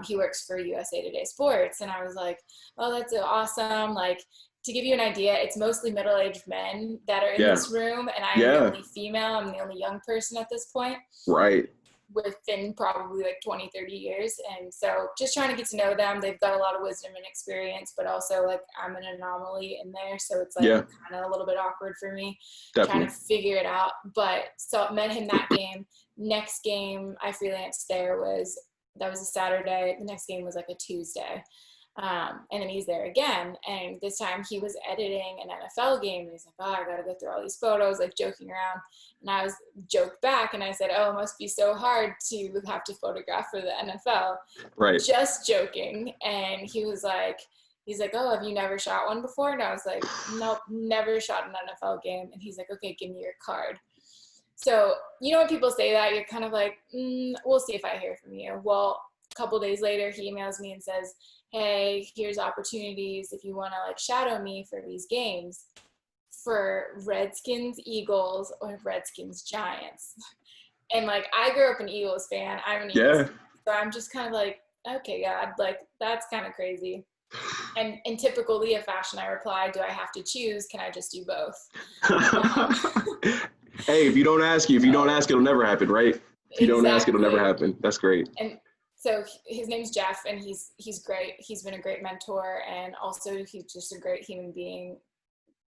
He works for USA Today Sports. And I was like, oh, that's awesome. Like, to give you an idea, it's mostly middle-aged men that are in Yeah. this room, and I am the Yeah. only female. I'm the only young person at this point, Right. within probably like 20, 30 years. And so just trying to get to know them. They've got a lot of wisdom and experience, but also like I'm an anomaly in there. So it's like Yeah. kind of a little bit awkward for me Definitely. trying to figure it out. But so I met him that game. Next game I freelanced there that was a Saturday. The next game was like a Tuesday. And then he's there again. And this time he was editing an NFL game. And he's like, oh, I got to go through all these photos, like joking around. And I was joked back and I said, oh, it must be so hard to have to photograph for the NFL. Right. Just joking. And he's like, oh, have you never shot one before? And I was like, nope, never shot an NFL game. And he's like, okay, give me your card. So, you know, when people say that, you're kind of like, we'll see if I hear from you. Well, a couple days later, he emails me and says, hey, here's opportunities if you want to like shadow me for these games for Redskins, Eagles, or Redskins, Giants. And like, I grew up an Eagles fan. I'm an Eagles fan. So I'm just kind of like, okay, God, like that's kind of crazy. And in typical Leah fashion, I replied, do I have to choose? Can I just do both? Hey, if you don't ask, it'll never happen, right? If you don't ask, it'll never happen. That's great. And so his name's Jeff, and he's great. He's been a great mentor, and also he's just a great human being,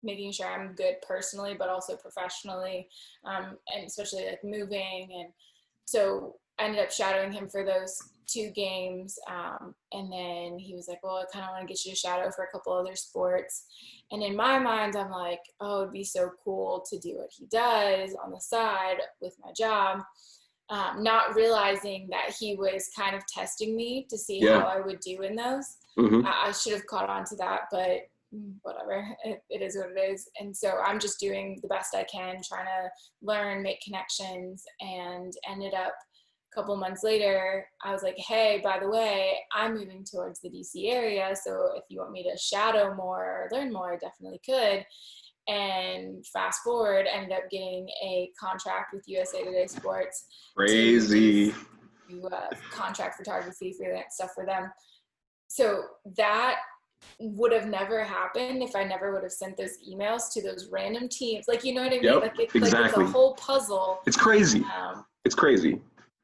making sure I'm good personally, but also professionally, and especially like moving. And so I ended up shadowing him for those 2 games. And then he was like, well, I kind of want to get you to shadow for a couple other sports. And in my mind, I'm like, oh, it'd be so cool to do what he does on the side with my job. Not realizing that he was kind of testing me to see how I would do in those. Mm-hmm. I should have caught on to that, but whatever, it is what it is. And so I'm just doing the best I can, trying to learn, make connections, and ended up a couple months later, I was like, hey, by the way, I'm moving towards the DC area, so if you want me to shadow more or learn more, I definitely could. And fast forward, ended up getting a contract with USA Today Sports. Crazy. To contract photography, freelance stuff for them. So that would have never happened if I never would have sent those emails to those random teams. Like, you know what I mean? Yep, Like, it's exactly. like a whole puzzle. It's crazy. It's crazy.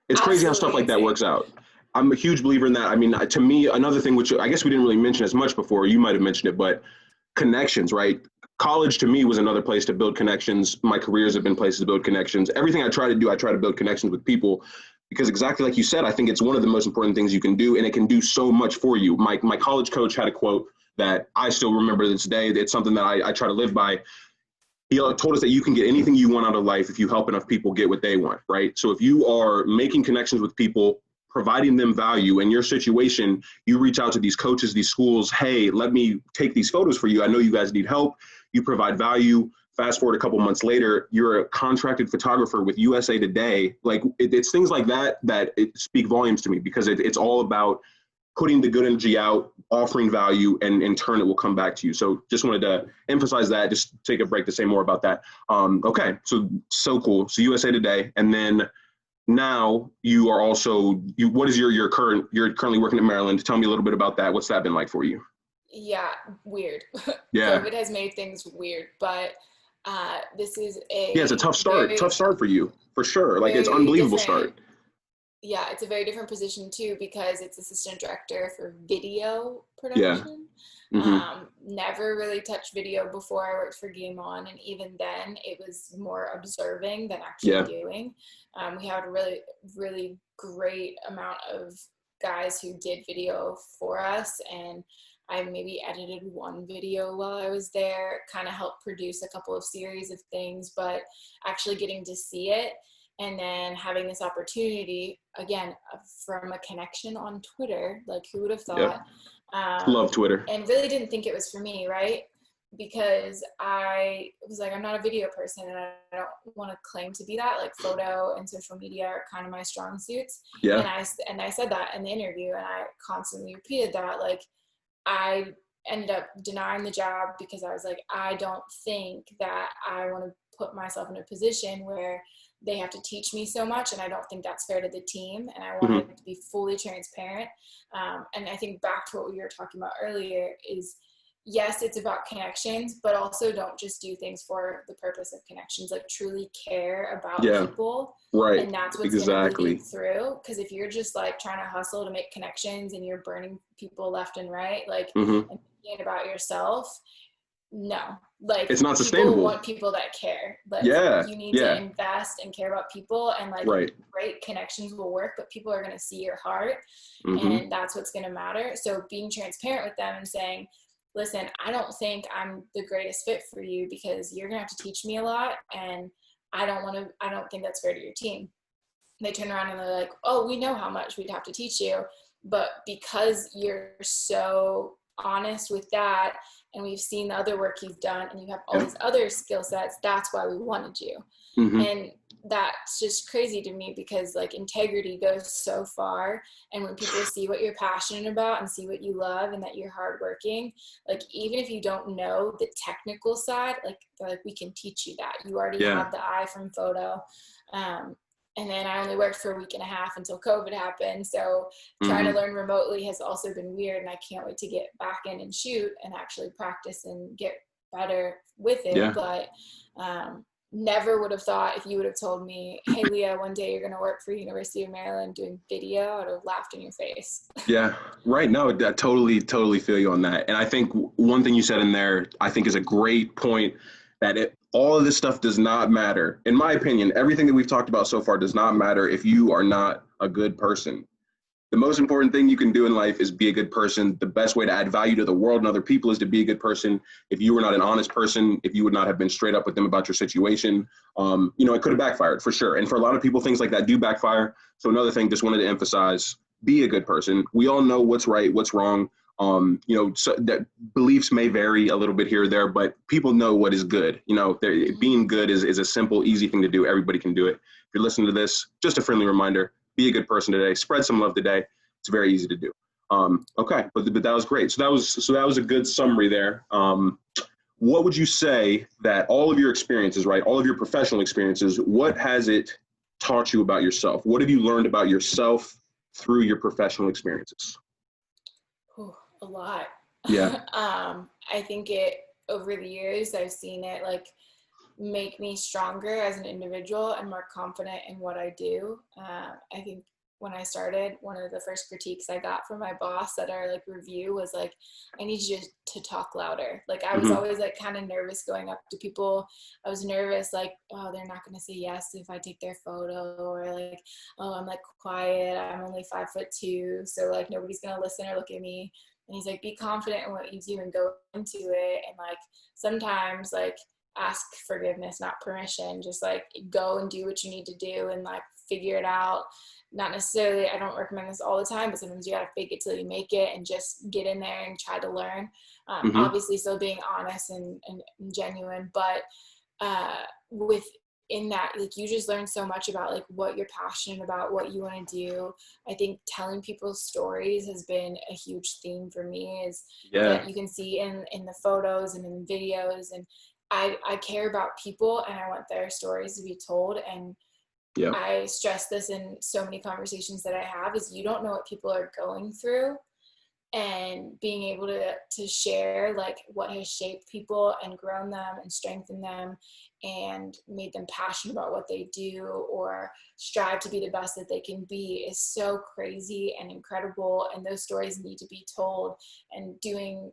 It's crazy how stuff like that works out. I'm a huge believer in that. I mean, to me, another thing, which I guess we didn't really mention as much before, you might have mentioned it, but connections, right? College to me was another place to build connections. My careers have been places to build connections. Everything I try to do, I try to build connections with people, because exactly like you said, I think it's one of the most important things you can do, and it can do so much for you. My college coach had a quote that I still remember to this day. It's something that I try to live by. He told us that you can get anything you want out of life if you help enough people get what they want, right? So if you are making connections with people, providing them value in your situation, you reach out to these coaches, these schools, hey, let me take these photos for you. I know you guys need help. You provide value. Fast forward a couple months later, you're a contracted photographer with USA Today. Like it's things like that it speak volumes to me, because it's all about putting the good energy out, offering value, and in turn it will come back to you. So just wanted to emphasize that, just take a break to say more about that. Okay, so cool. So USA Today, and then now you are also, what is you're currently working in Maryland. Tell me a little bit about that. What's that been like for you? Yeah, weird. Yeah. COVID has made things weird, but this is it's a tough start for you, for sure. Like it's unbelievable start. Yeah, it's a very different position too, because it's assistant director for video production. Yeah. Mm-hmm. Never really touched video before. I worked for Game On, and even then it was more observing than actually doing. We had a really, really great amount of guys who did video for us, and I maybe edited one video while I was there, kind of helped produce a couple of series of things, but actually getting to see it and then having this opportunity, again, from a connection on Twitter, like who would have thought? Love Twitter. And really didn't think it was for me, right? Because I was like, I'm not a video person and I don't want to claim to be that. Like photo and social media are kind of my strong suits. Yeah. And I said that in the interview, and I constantly repeated that. Like I ended up denying the job because I was like, I don't think that I want to put myself in a position where they have to teach me so much, and I don't think that's fair to the team, and I wanted to be fully transparent. And I think back to what we were talking about earlier is, yes, it's about connections, but also don't just do things for the purpose of connections. Like truly care about people. Right. And that's what's going to lead through. Because if you're just like trying to hustle to make connections and you're burning people left and right, like and thinking about yourself, no, like it's not sustainable. People want people that care. Like you need to invest and care about people, and like great connections will work, but people are going to see your heart, and that's what's going to matter. So being transparent with them and saying, listen, I don't think I'm the greatest fit for you because you're going to have to teach me a lot, and I don't think that's fair to your team. They turn around and they're like, oh, we know how much we'd have to teach you, but because you're so honest with that, and we've seen the other work you've done, and you have all these other skill sets, that's why we wanted you. And that's just crazy to me, because like integrity goes so far, and when people see what you're passionate about and see what you love and that you're hardworking, like even if you don't know the technical side, like they're like, we can teach you that. You already have the eye from photo. And then I only worked for a week and a half until COVID happened. So trying to learn remotely has also been weird, and I can't wait to get back in and shoot and actually practice and get better with it. But never would have thought, if you would have told me, hey, Leah, one day you're going to work for University of Maryland doing video, I would have laughed in your face. Right. No, I totally feel you on that. And I think one thing you said in there, I think is a great point, that all of this stuff does not matter. In my opinion, everything that we've talked about so far does not matter if you are not a good person. The most important thing you can do in life is be a good person. The best way to add value to the world and other people is to be a good person. If you were not an honest person, if you would not have been straight up with them about your situation, it could have backfired for sure. And for a lot of people, things like that do backfire. So another thing, just wanted to emphasize, be a good person. We all know what's right, what's wrong. So that beliefs may vary a little bit here or there, but people know what is good. Being good is a simple, easy thing to do. Everybody can do it. If you're listening to this, just a friendly reminder, be a good person today. Spread some love today. It's very easy to do. Okay, but that was great. So that was a good summary there. What would you say that all of your experiences, right, all of your professional experiences, what has it taught you about yourself? What have you learned about yourself through your professional experiences? A lot. I think over the years, I've seen it like make me stronger as an individual and more confident in what I do. I think when I started, one of the first critiques I got from my boss at our like review was like, I need you to talk louder. Like I was always like kind of nervous going up to people. I was nervous like, oh, they're not going to say yes if I take their photo, or like, oh, I'm like quiet, I'm only 5'2", so like nobody's going to listen or look at me. And he's like, be confident in what you do and go into it. And like sometimes like ask forgiveness, not permission. Just like go and do what you need to do and like figure it out. Not necessarily, I don't recommend this all the time, but sometimes you got to fake it till you make it and just get in there and try to learn. Obviously still being honest and genuine, but within that, like you just learn so much about like what you're passionate about, what you want to do. I think telling people's stories has been a huge theme for me, is that you can see in the photos and in videos, and I care about people and I want their stories to be told. And I stress this in so many conversations that I have, is you don't know what people are going through, and being able to share like what has shaped people and grown them and strengthened them and made them passionate about what they do or strive to be the best that they can be is so crazy and incredible. And those stories need to be told, and doing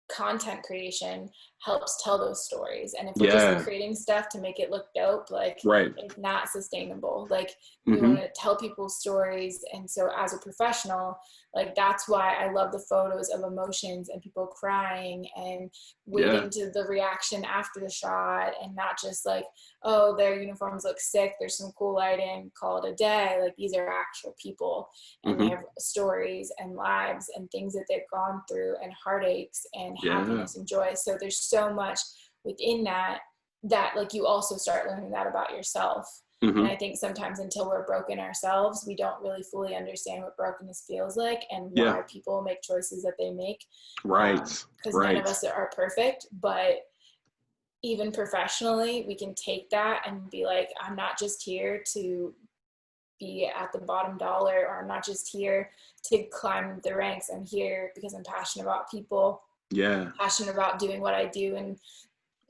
content creation helps tell those stories. And if we're just Yeah. creating stuff to make it look dope, like Right. it's not sustainable. Like we Mm-hmm. want to tell people stories. And so as a professional, like that's why I love the photos of emotions and people crying and Yeah. waiting to the reaction after the shot, and not just like, oh, their uniforms look sick, there's some cool lighting, call it a day. Like these are actual people, and they Mm-hmm. have stories and lives and things that they've gone through and heartaches and Yeah. happiness and joy. So there's so much within that like you also start learning that about yourself. And Mm-hmm. I think sometimes until we're broken ourselves, we don't really fully understand what brokenness feels like and Yeah. why people make choices that they make. Right. Because none of Right. us are perfect, but even professionally, we can take that and be like, I'm not just here to be at the bottom dollar, or I'm not just here to climb the ranks. I'm here because I'm passionate about people, Yeah. passionate about doing what I do, and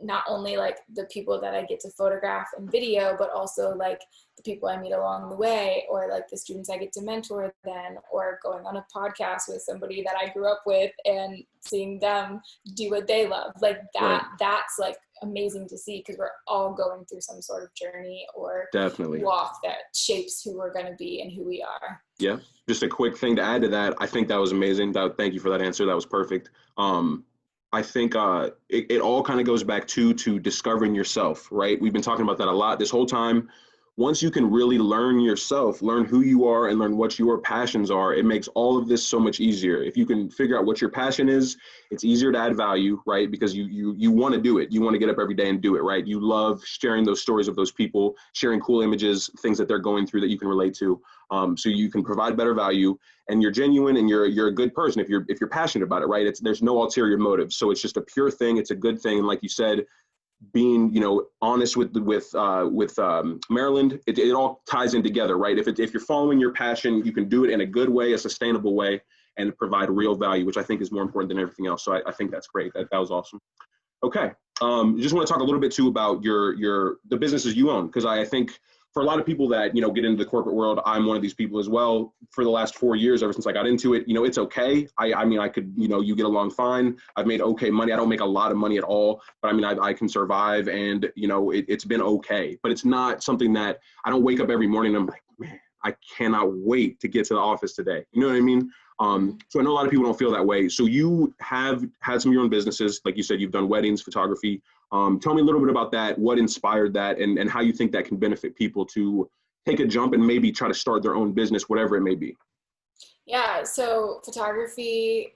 not only like the people that I get to photograph and video, but also like the people I meet along the way, or like the students I get to mentor then, or going on a podcast with somebody that I grew up with and seeing them do what they love. Like Right. that's like amazing to see, because we're all going through some sort of journey or Definitely. walk that shapes who we're going to be and who we are. Yeah. Just a quick thing to add to that. I think that was amazing. Thank you for that answer. That was perfect. I think it all kind of goes back to discovering yourself, right? We've been talking about that a lot this whole time. Once you can really learn yourself, learn who you are, and learn what your passions are, it makes all of this so much easier. If you can figure out what your passion is, it's easier to add value, right? Because you want to do it. You want to get up every day and do it, right? You love sharing those stories of those people, sharing cool images, things that they're going through that you can relate to. So you can provide better value, and you're genuine, and you're a good person if you're passionate about it, right? There's no ulterior motive, so it's just a pure thing. It's a good thing, and like you said, being honest with Maryland, it all ties in together, right? If you're following your passion, you can do it in a good way, a sustainable way, and provide real value, which I think is more important than everything else. So I think that's great. That was awesome. Okay. Just want to talk a little bit too about the businesses you own, because I think for a lot of people that get into the corporate world, I'm one of these people as well. For the last 4 years, ever since I got into it, it's okay. I mean, I could, you get along fine. I've made okay money. I don't make a lot of money at all, but I mean, I can survive, and it's been okay. But it's not something that I don't wake up every morning and I'm like, man, I cannot wait to get to the office today. You know what I mean? So I know a lot of people don't feel that way. So you have had some of your own businesses. Like you said, you've done weddings, photography. Tell me a little bit about that, what inspired that, and how you think that can benefit people to take a jump and maybe try to start their own business, whatever it may be. Yeah, so photography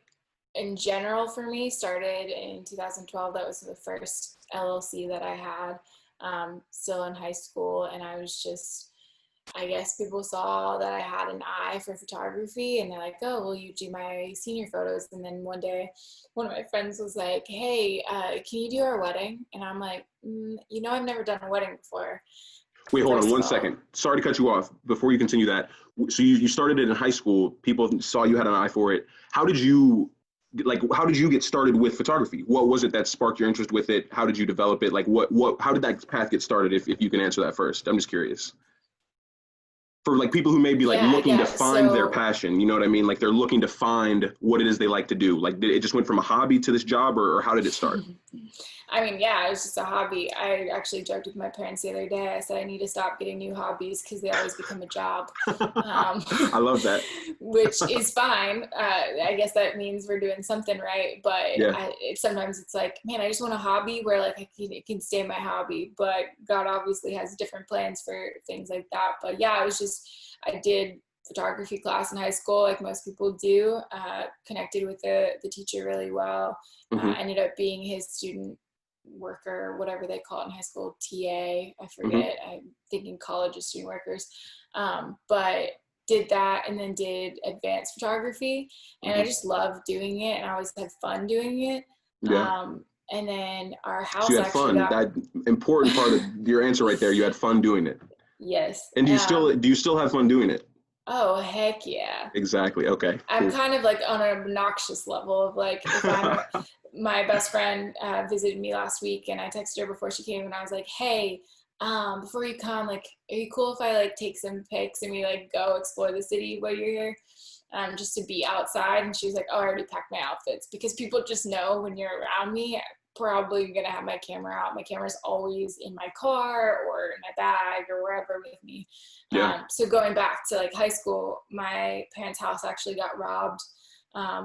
in general for me started in 2012. That was the first LLC that I had, still in high school. And I was just, I guess people saw that I had an eye for photography, and they're like, oh, will you do my senior photos? And then one day, one of my friends was like, hey, can you do our wedding? And I'm like, I've never done a wedding before. Wait, hold on First of one all, second. Sorry to cut you off. Before you continue that, so you started it in high school. People saw you had an eye for it. How did you get started with photography? What was it that sparked your interest with it? How did you develop it? Like how did that path get started? If you can answer that first, I'm just curious. For like people who may be like looking to yeah. find their So passion, you know what I mean? Like they're looking to find what it is they like to do. Like did it just went from a hobby to this job, or how did it start? I mean, yeah, it was just a hobby. I actually joked with my parents the other day. I said I need to stop getting new hobbies because they always become a job, um, I love that. which is fine. I guess that means we're doing something right. But Yeah. sometimes it's like, man, I just want a hobby where like it can stay my hobby. But God obviously has different plans for things like that. But yeah, I did photography class in high school, like most people do. Connected with the teacher really well. Mm-hmm. Ended up being his student worker, whatever they call it in high school, TA, I Mm-hmm. forget. I'm thinking college is student workers. But did that, and then did advanced photography, and I Mm-hmm. just loved doing it, and I always had fun doing it. Yeah. And then our So you house had actually fun. got, That important part of your answer right there. You had fun doing it. yes. And do you still have fun doing it? Oh, heck yeah. Exactly. Okay. I'm Cool. kind of like on an obnoxious level of like, if my best friend visited me last week, and I texted her before she came, and I was like, hey, before you come, like, are you cool if I like take some pics and we like go explore the city while you're here? just to be outside. And she was like, oh, I already packed my outfits, because people just know when you're around me, I'm probably going to have my camera out. My camera's always in my car or in my bag or wherever with me. Yeah. So going back to like high school, my parents' house actually got robbed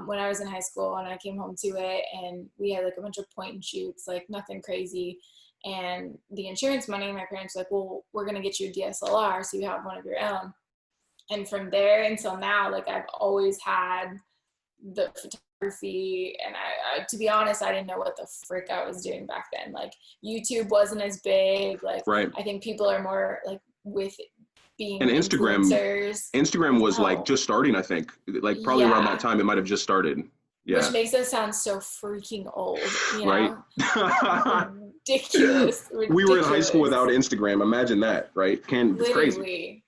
when I was in high school, and I came home to it, and we had like a bunch of point and shoots, like nothing crazy. And the insurance money, my parents were like, well, we're going to get you a DSLR so you have one of your own. And from there until now, like I've always had the photography, and I to be honest, I didn't know what the frick I was doing back then. Like YouTube wasn't as big. Like Right. I think people are more like with being And Instagram was like just starting, I think. Like probably around that time, it might have just started. Yeah. Which makes us sound so freaking old, you know? Right. Ridiculous. We were in high school without Instagram. Imagine that, right? It's crazy.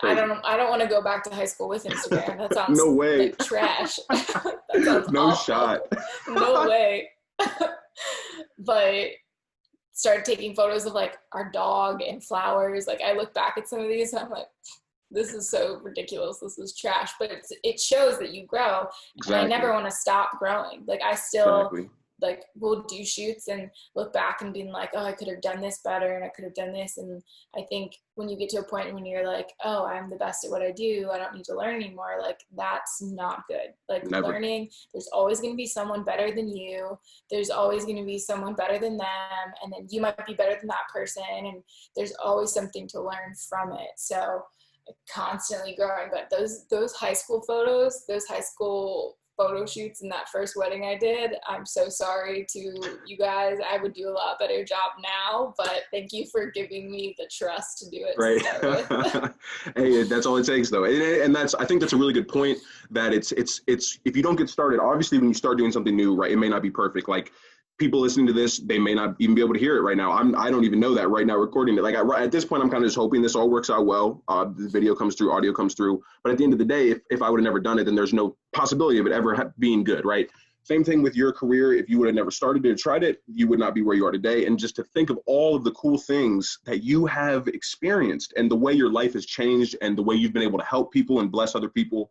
I don't want to go back to high school with Instagram. That sounds no way. Like trash. That sounds no awful. shot. No way. But started taking photos of like our dog and flowers. Like I look back at some of these and I'm like, this is so ridiculous. This is trash. But it shows that you grow. Exactly. And I never want to stop growing. Like I still like we'll do shoots and look back and being like, oh, I could have done this better and I could have done this. And I think when you get to a point when you're like, oh, I'm the best at what I do, I don't need to learn anymore, like that's not good. Like learning, there's always going to be someone better than you. There's always going to be someone better than them. And then you might be better than that person. And there's always something to learn from it. So constantly growing. But those high school photos, those high school photo shoots and that first wedding I did, I'm so sorry to you guys. I would do a lot better job now, but thank you for giving me the trust to do it. Right. Hey, that's all it takes though. And I think that's a really good point, that it's if you don't get started, obviously when you start doing something new, right, it may not be perfect. Like people listening to this, they may not even be able to hear it right now. I don't even know that right now recording it. Like at this point, I'm kind of just hoping this all works out well. The video comes through, audio comes through. But at the end of the day, if I would have never done it, then there's no possibility of it ever being good, right? Same thing with your career. If you would have never started it or tried it, you would not be where you are today. And just to think of all of the cool things that you have experienced and the way your life has changed and the way you've been able to help people and bless other people,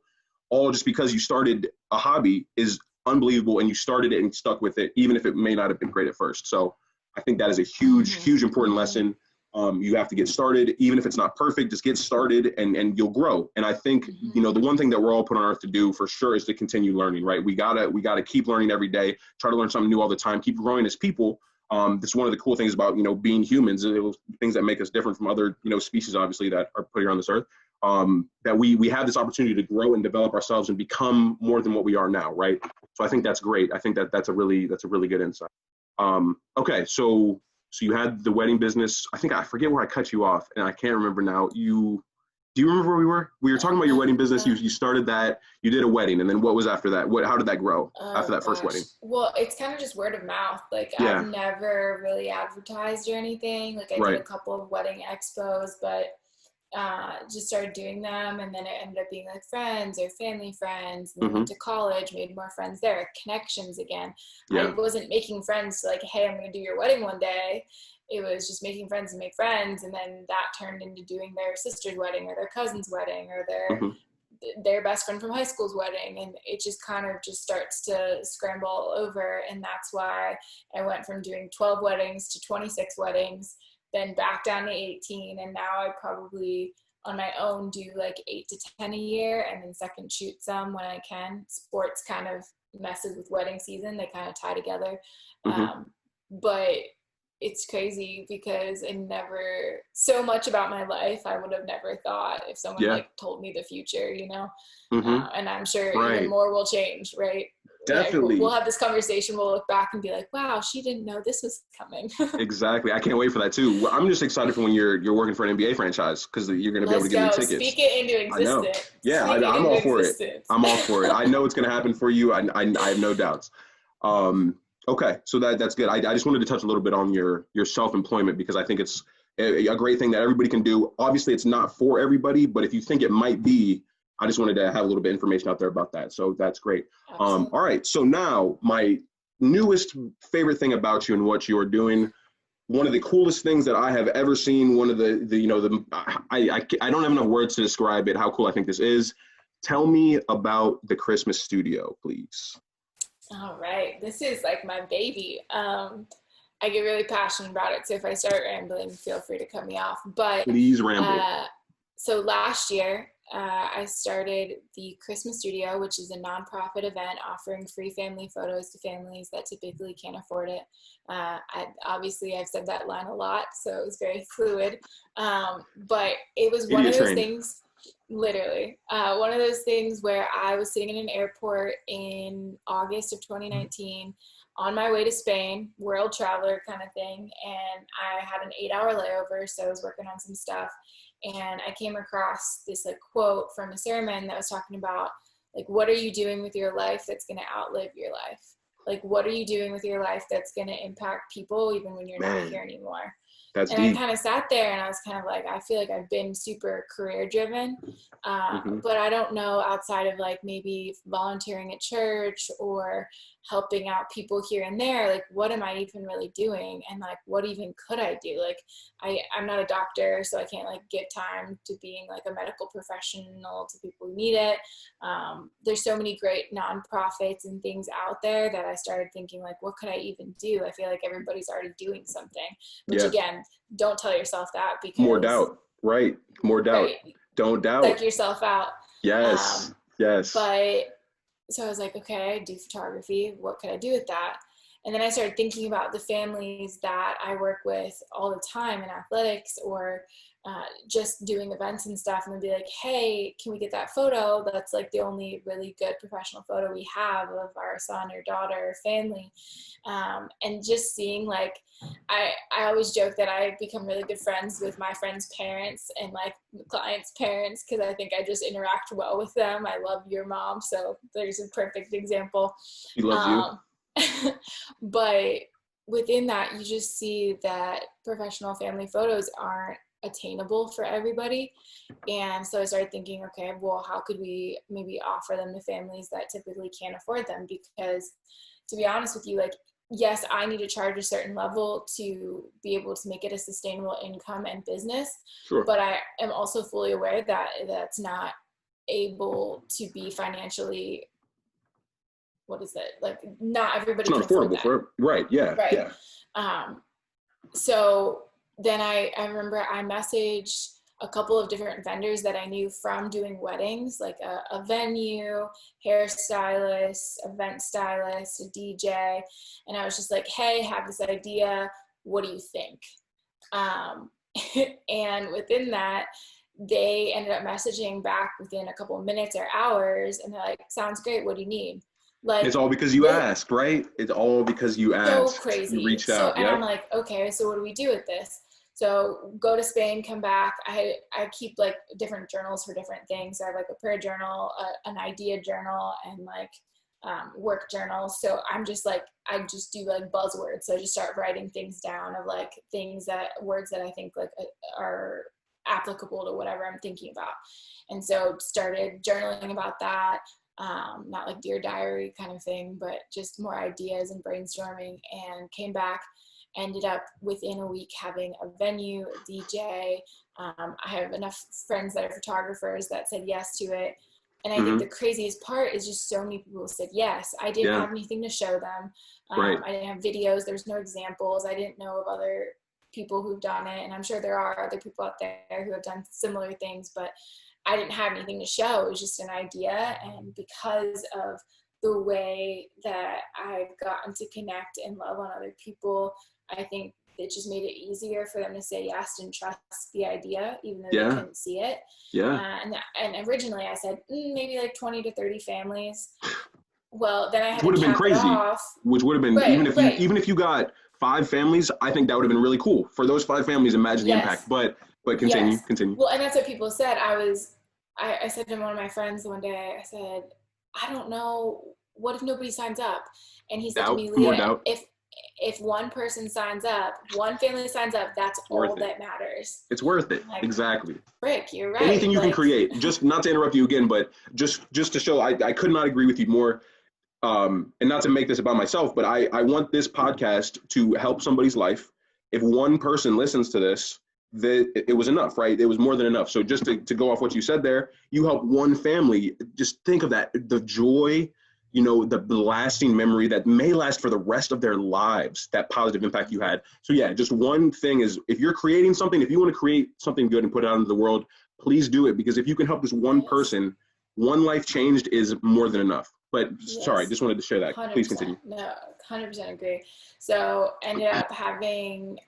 all just because you started a hobby is unbelievable, and you started it and stuck with it, even if it may not have been great at first. So I think that is a huge important lesson. You have to get started, even if it's not perfect, just get started and you'll grow. And I think, the one thing that we're all put on earth to do for sure is to continue learning, right? We gotta keep learning every day, try to learn something new all the time, keep growing as people. That's one of the cool things about, being humans, things that make us different from other, species, obviously, that are put here on this earth. That we have this opportunity to grow and develop ourselves and become more than what we are now, right? So I think that's great. I think that's a really good insight. Okay, so you had the wedding business. I forget where I cut you off, and I can't remember now. Do you remember where we were? We were talking about your wedding business. You started that. You did a wedding, and then what was after that? How did that grow after that first wedding? Well, it's kind of just word of mouth. Like I've never really advertised or anything. Like I did a couple of wedding expos, but just started doing them, and then it ended up being like friends or family friends, and then went to college, made more friends there, connections again. I wasn't making friends like, hey, I'm going to do your wedding one day. It was just making friends and make friends, and then that turned into doing their sister's wedding or their cousin's wedding or their best friend from high school's wedding, and it just kind of just starts to scramble all over. And that's why I went from doing 12 weddings to 26 weddings, then back down to 18, and now I probably on my own do like 8 to 10 a year, and then second shoot some when I can. Sports kind of messes with wedding season, they kind of tie together. But it's crazy because so much about my life I would have never thought if someone like told me the future, and I'm sure even more will change, right? Definitely. We'll have this conversation. We'll look back and be like, wow, she didn't know this was coming. Exactly. I can't wait for that too. I'm just excited for when you're working for an NBA franchise, because you're going to be able to get me tickets. Speak it into existence. Yeah, I'm all for it. I'm all for it. I know it's going to happen for you. I have no doubts. Okay, so that's good. I just wanted to touch a little bit on your self-employment, because I think it's a great thing that everybody can do. Obviously, it's not for everybody, but if you think it might be, I just wanted to have a little bit of information out there about that. So that's great. All right. So now my newest favorite thing about you and what you're doing, one of the coolest things that I have ever seen, one of I don't have enough words to describe it, how cool I think this is. Tell me about the Christmas studio, please. All right. This is like my baby. I get really passionate about it. So if I start rambling, feel free to cut me off. But Please ramble. So last year, I started the Christmas Studio, which is a nonprofit event offering free family photos to families that typically can't afford it. I've said that line a lot, so it was very fluid. But it was one of those things, literally, one of those things where I was sitting in an airport in August of 2019 on my way to Spain, world traveler kind of thing, and I had an 8-hour layover, so I was working on some stuff. And I came across this like quote from a sermon that was talking about like, what are you doing with your life that's going to outlive your life? Like, what are you doing with your life that's going to impact people even when you're not here anymore? That's and deep. I kind of sat there and I was kind of like, I feel like I've been super career driven, but I don't know, outside of like maybe volunteering at church or helping out people here and there, like what am I even really doing? And like, what even could I do? Like, I'm not a doctor, so I can't like give time to being like a medical professional to people who need it. There's so many great nonprofits and things out there that I started thinking like, what could I even do? I feel like everybody's already doing something, which again, don't tell yourself that, because more doubt, right? More doubt. Right. Don't doubt. Psych yourself out. Yes. Yes. But so I was like, okay, I do photography. What could I do with that? And then I started thinking about the families that I work with all the time in athletics or just doing events and stuff, and they'd be like, hey, can we get that photo? That's like the only really good professional photo we have of our son or daughter or family. And just seeing like, I always joke that I become really good friends with my friends' parents and like the clients' parents, because I think I just interact well with them. I love your mom, so there's a perfect example. She loves you. But within that, you just see that professional family photos aren't attainable for everybody. And so I started thinking, okay, well, how could we maybe offer them to families that typically can't afford them? Because to be honest with you, like, yes, I need to charge a certain level to be able to make it a sustainable income and business. Sure. But I am also fully aware that that's not able to be financially, what is it? Like, not everybody can afford that. Right. Yeah. Right. Yeah. So then I remember I messaged a couple of different vendors that I knew from doing weddings, like a venue, hairstylist, event stylist, a DJ. And I was just like, hey, have this idea. What do you think? And within that, they ended up messaging back within a couple of minutes or hours. And they're like, sounds great. What do you need? Like, it's all because you asked, right? It's all because you asked. So crazy. You reached out. And I'm like, okay, so what do we do with this? So go to Spain, come back. I keep like different journals for different things. I have like a prayer journal, an idea journal, and like work journals. So I'm just like, I just do like buzzwords. So I just start writing things down of like words that I think like are applicable to whatever I'm thinking about. And so started journaling about that. Not like Dear Diary kind of thing, but just more ideas and brainstorming, and came back, ended up within a week having a venue, a DJ. I have enough friends that are photographers that said yes to it. And I think the craziest part is just so many people said yes. I didn't have anything to show them. Right. I didn't have videos. There was no examples. I didn't know of other people who've done it. And I'm sure there are other people out there who have done similar things, but I didn't have anything to show. It was just an idea. And because of the way that I've gotten to connect and love on other people, I think it just made it easier for them to say yes and trust the idea, even though they couldn't see it. Yeah. And originally I said maybe like 20 to 30 families. Well, then I had would to have been crazy. Which would have been even if you got 5 families, I think that would have been really cool. For those 5 families, imagine the impact. But continue. Well, and that's what people said. I said to one of my friends one day, I said, I don't know, what if nobody signs up? And he said to me, Leah, if one person signs up, one family signs up, that's all that matters. It's worth it. Like, exactly. Rick, you're right. Anything you can create, just not to interrupt you again, but just to show, I could not agree with you more. And not to make this about myself, but I want this podcast to help somebody's life. If one person listens to this, it was enough, right? It was more than enough. So just to go off what you said there, you help one family. Just think of that, the joy, the lasting memory that may last for the rest of their lives, that positive impact you had. So yeah, just one thing is, if you're creating something, if you want to create something good and put it out into the world, please do it, because if you can help this one person, one life changed is more than enough. But sorry, just wanted to share that. 100%. Please continue. No, 100% agree. So ended up having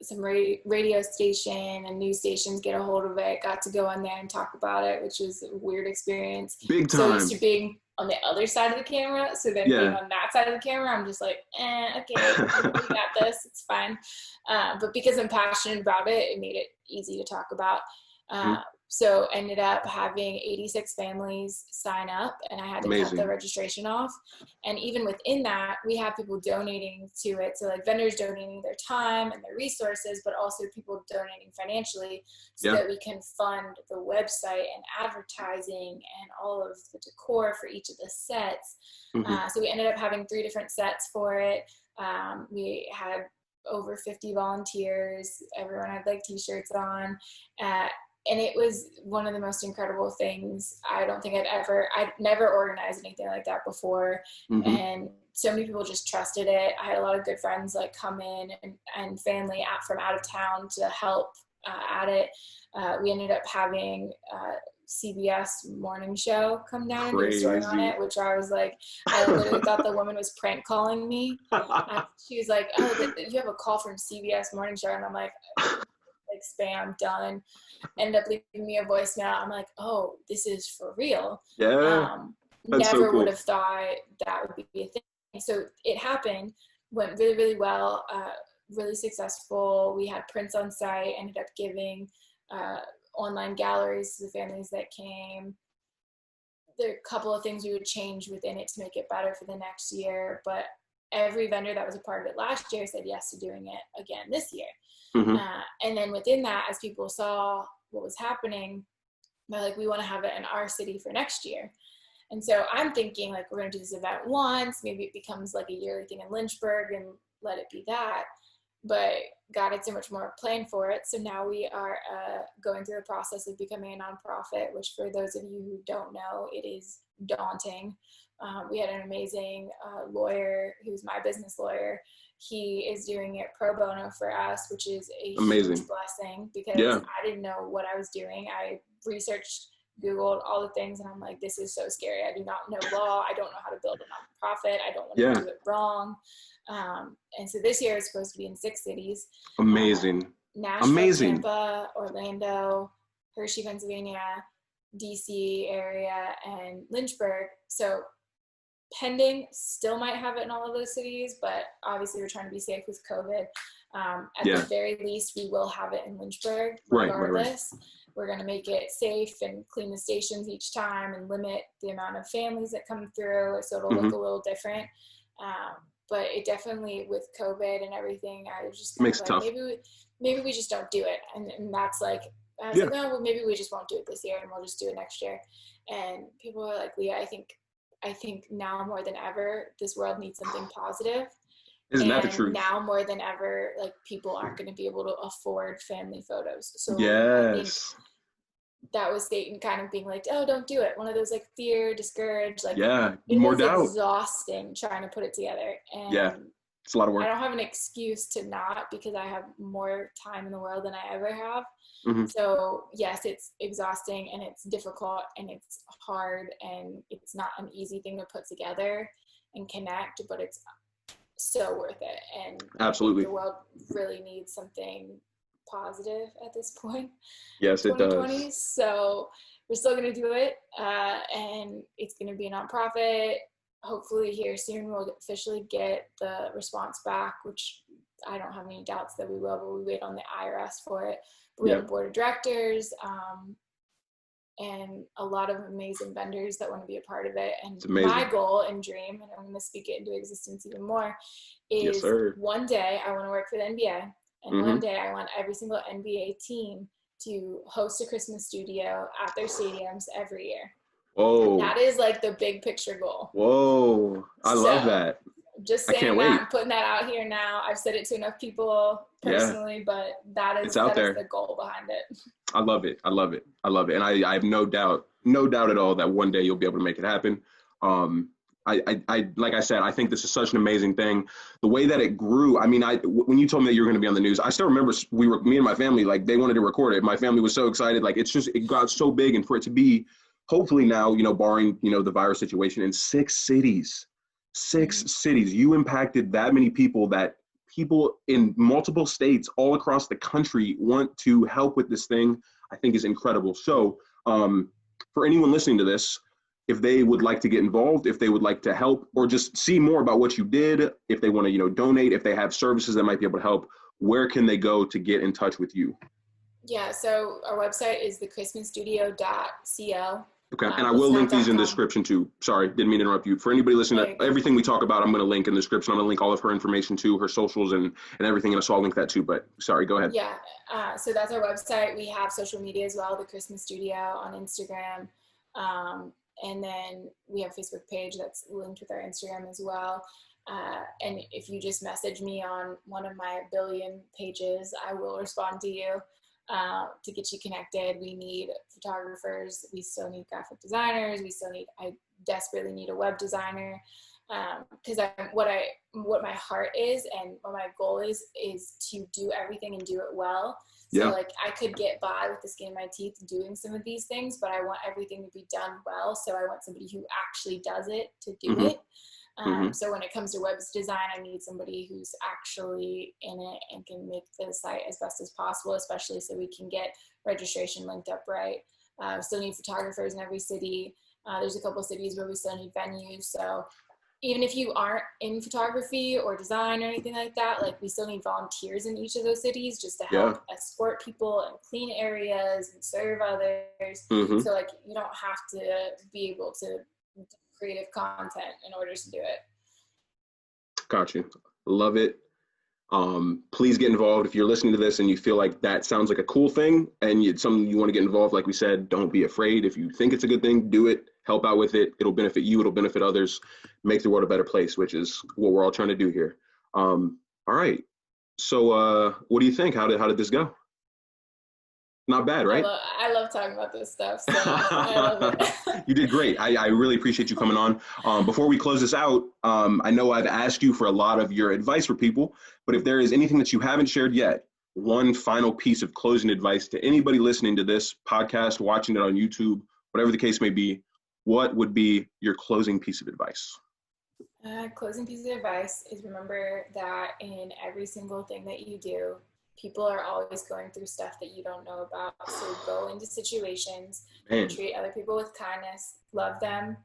some radio station and news stations get a hold of it, got to go on there and talk about it, which was a weird experience. Big time. So used to being on the other side of the camera, so then being on that side of the camera, I'm just like, okay, we got this, it's fine. But because I'm passionate about it, it made it easy to talk about. So ended up having 86 families sign up, and I had to cut the registration off. And even within that, we have people donating to it. So like vendors donating their time and their resources, but also people donating financially so that we can fund the website and advertising and all of the decor for each of the sets. So we ended up having 3 different sets for it. We had over 50 volunteers. Everyone had like t-shirts on. And it was one of the most incredible things. I don't think I'd never organized anything like that before. And so many people just trusted it. I had a lot of good friends like come in and family from out of town to help at it. We ended up having CBS morning show come down and do a story on it, which I was like, I literally thought the woman was prank calling me. She was like, oh, you have a call from CBS morning show. And I'm like spam, done. Ended up leaving me a voicemail. I'm like, oh, this is for real. Never so cool. would have thought that would be a thing. So it happened, went really, really well, really successful. We had prints on site, ended up giving online galleries to the families that came. There are a couple of things we would change within it to make it better for the next year, but every vendor that was a part of it last year said yes to doing it again this year. And then within that, as people saw what was happening, they're like, we want to have it in our city for next year. And so I'm thinking like, we're going to do this event once, maybe it becomes like a yearly thing in Lynchburg and let it be that. But God had so much more planned for it. So now we are going through the process of becoming a nonprofit, which for those of you who don't know, it is daunting. We had an amazing lawyer who's my business lawyer. He is doing it pro bono for us, which is a huge blessing, because I didn't know what I was doing. I researched, Googled all the things, and I'm like, this is so scary. I do not know law. I don't know how to build a nonprofit. I don't want to do it wrong. And so this year is supposed to be in 6 cities. Nashville, Tampa, Orlando, Hershey, Pennsylvania, DC area, and Lynchburg. So pending, still might have it in all of those cities, but obviously we're trying to be safe with COVID. At the very least, we will have it in Lynchburg regardless. Right. We're going to make it safe and clean the stations each time and limit the amount of families that come through, so it'll look a little different. But it definitely, with COVID and everything, I was just makes it tough. Maybe we just don't do it. And that's like, I was like, no, well, maybe we just won't do it this year and we'll just do it next year. And people are like, Leah, I think now more than ever, this world needs something positive. Isn't that the truth? Now more than ever, like, people aren't going to be able to afford family photos. So I think that was Satan kind of being like, oh, don't do it. One of those like fear, discourage, like more doubt. Exhausting trying to put it together. And it's a lot of work. I don't have an excuse to not, because I have more time in the world than I ever have. So yes, it's exhausting and it's difficult and it's hard and it's not an easy thing to put together and connect, but it's so worth it. And absolutely, the world really needs something positive at this point. Yes, it does. So we're still going to do it, and it's going to be a nonprofit. Hopefully here soon we'll officially get the response back, which I don't have any doubts that we will, but we wait on the IRS for it. We have a board of directors, and a lot of amazing vendors that want to be a part of it. And my goal and dream, and I'm going to speak it into existence even more, is one day I want to work for the NBA. And one day I want every single NBA team to host a Christmas studio at their stadiums every year. Whoa. That is like the big picture goal. Whoa. I love that. just I can't saying wait. that and putting that out here now. I've said it to enough people personally, but It's out there. is the goal behind it. I love it. I love it. I love it. And I have no doubt at all that one day you'll be able to make it happen. Like I said, I think this is such an amazing thing. The way that it grew, I mean, when you told me that you were going to be on the news, I still remember me and my family, like they wanted to record it. My family was so excited. Like it got so big, and for it to be, hopefully now, barring, the virus situation, in 6 cities, you impacted that many people, that people in multiple states all across the country want to help with this thing, I think is incredible. So for anyone listening to this, if they would like to get involved, if they would like to help, or just see more about what you did, if they want to, donate, if they have services that might be able to help, where can they go to get in touch with you? Yeah, so our website is thechristmasstudio.co. Okay, and I will link these in the description too. Sorry, didn't mean to interrupt you. For anybody listening, everything we talk about, I'm going to link in the description. I'm going to link all of her information too, her socials and everything, and so I'll link that too. But sorry, go ahead. Yeah, so that's our website. We have social media as well, The Christmas Studio on Instagram. And then we have a Facebook page that's linked with our Instagram as well. And if you just message me on one of my billion pages, I will respond to you to get you connected. We need photographers. We still need graphic designers. I desperately need a web designer. Because what my heart is and what my goal is to do everything and do it well. So like I could get by with the skin of my teeth doing some of these things, but I want everything to be done well. So I want somebody who actually does it to do it. So when it comes to web design, I need somebody who's actually in it and can make the site as best as possible, especially so we can get registration linked up right. We still need photographers in every city. There's a couple of cities where we still need venues. So even if you aren't in photography or design or anything like that, like we still need volunteers in each of those cities just to help escort people and clean areas and serve others. So like you don't have to be able to do creative content in order to do it. Gotcha. Love it. Please get involved. If you're listening to this and you feel like that sounds like a cool thing and it's something you want to get involved, like we said, don't be afraid. If you think it's a good thing, do it. Help out with it. It'll benefit you. It'll benefit others. Make the world a better place, which is what we're all trying to do here. All right. So what do you think? How did this go? Not bad, right? I love talking about this stuff. So I love it. You did great. I really appreciate you coming on. Before we close this out, I know I've asked you for a lot of your advice for people, but if there is anything that you haven't shared yet, one final piece of closing advice to anybody listening to this podcast, watching it on YouTube, whatever the case may be, what would be your closing piece of advice? Closing piece of advice is remember that in every single thing that you do, people are always going through stuff that you don't know about. So go into situations and treat other people with kindness, love them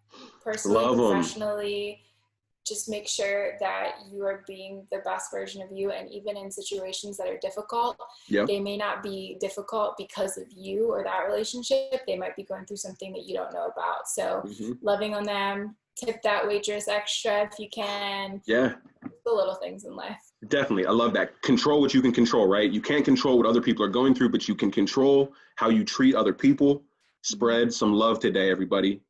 personally, professionally. Just make sure that you are being the best version of you. And even in situations that are difficult, they may not be difficult because of you or that relationship. They might be going through something that you don't know about. So loving on them, tip that waitress extra if you can. The little things in life. Definitely. I love that. Control what you can control, right? You can't control what other people are going through, but you can control how you treat other people. Spread some love today, everybody. If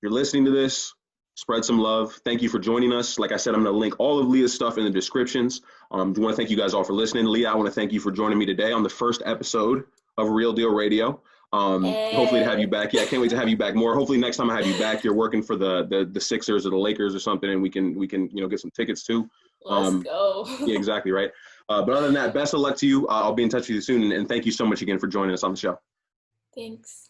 you're listening to this, spread some love. Thank you for joining us. Like I said, I'm going to link all of Leah's stuff in the descriptions. I want to thank you guys all for listening. Leah, I want to thank you for joining me today on the first episode of Real Deal Radio. Hopefully to have you back. I can't wait to have you back more. Hopefully next time I have you back, you're working for the Sixers or the Lakers or something, and we can get some tickets too. Let's go. Yeah, exactly right. But other than that, best of luck to you. I'll be in touch with you soon, and thank you so much again for joining us on the show. Thanks.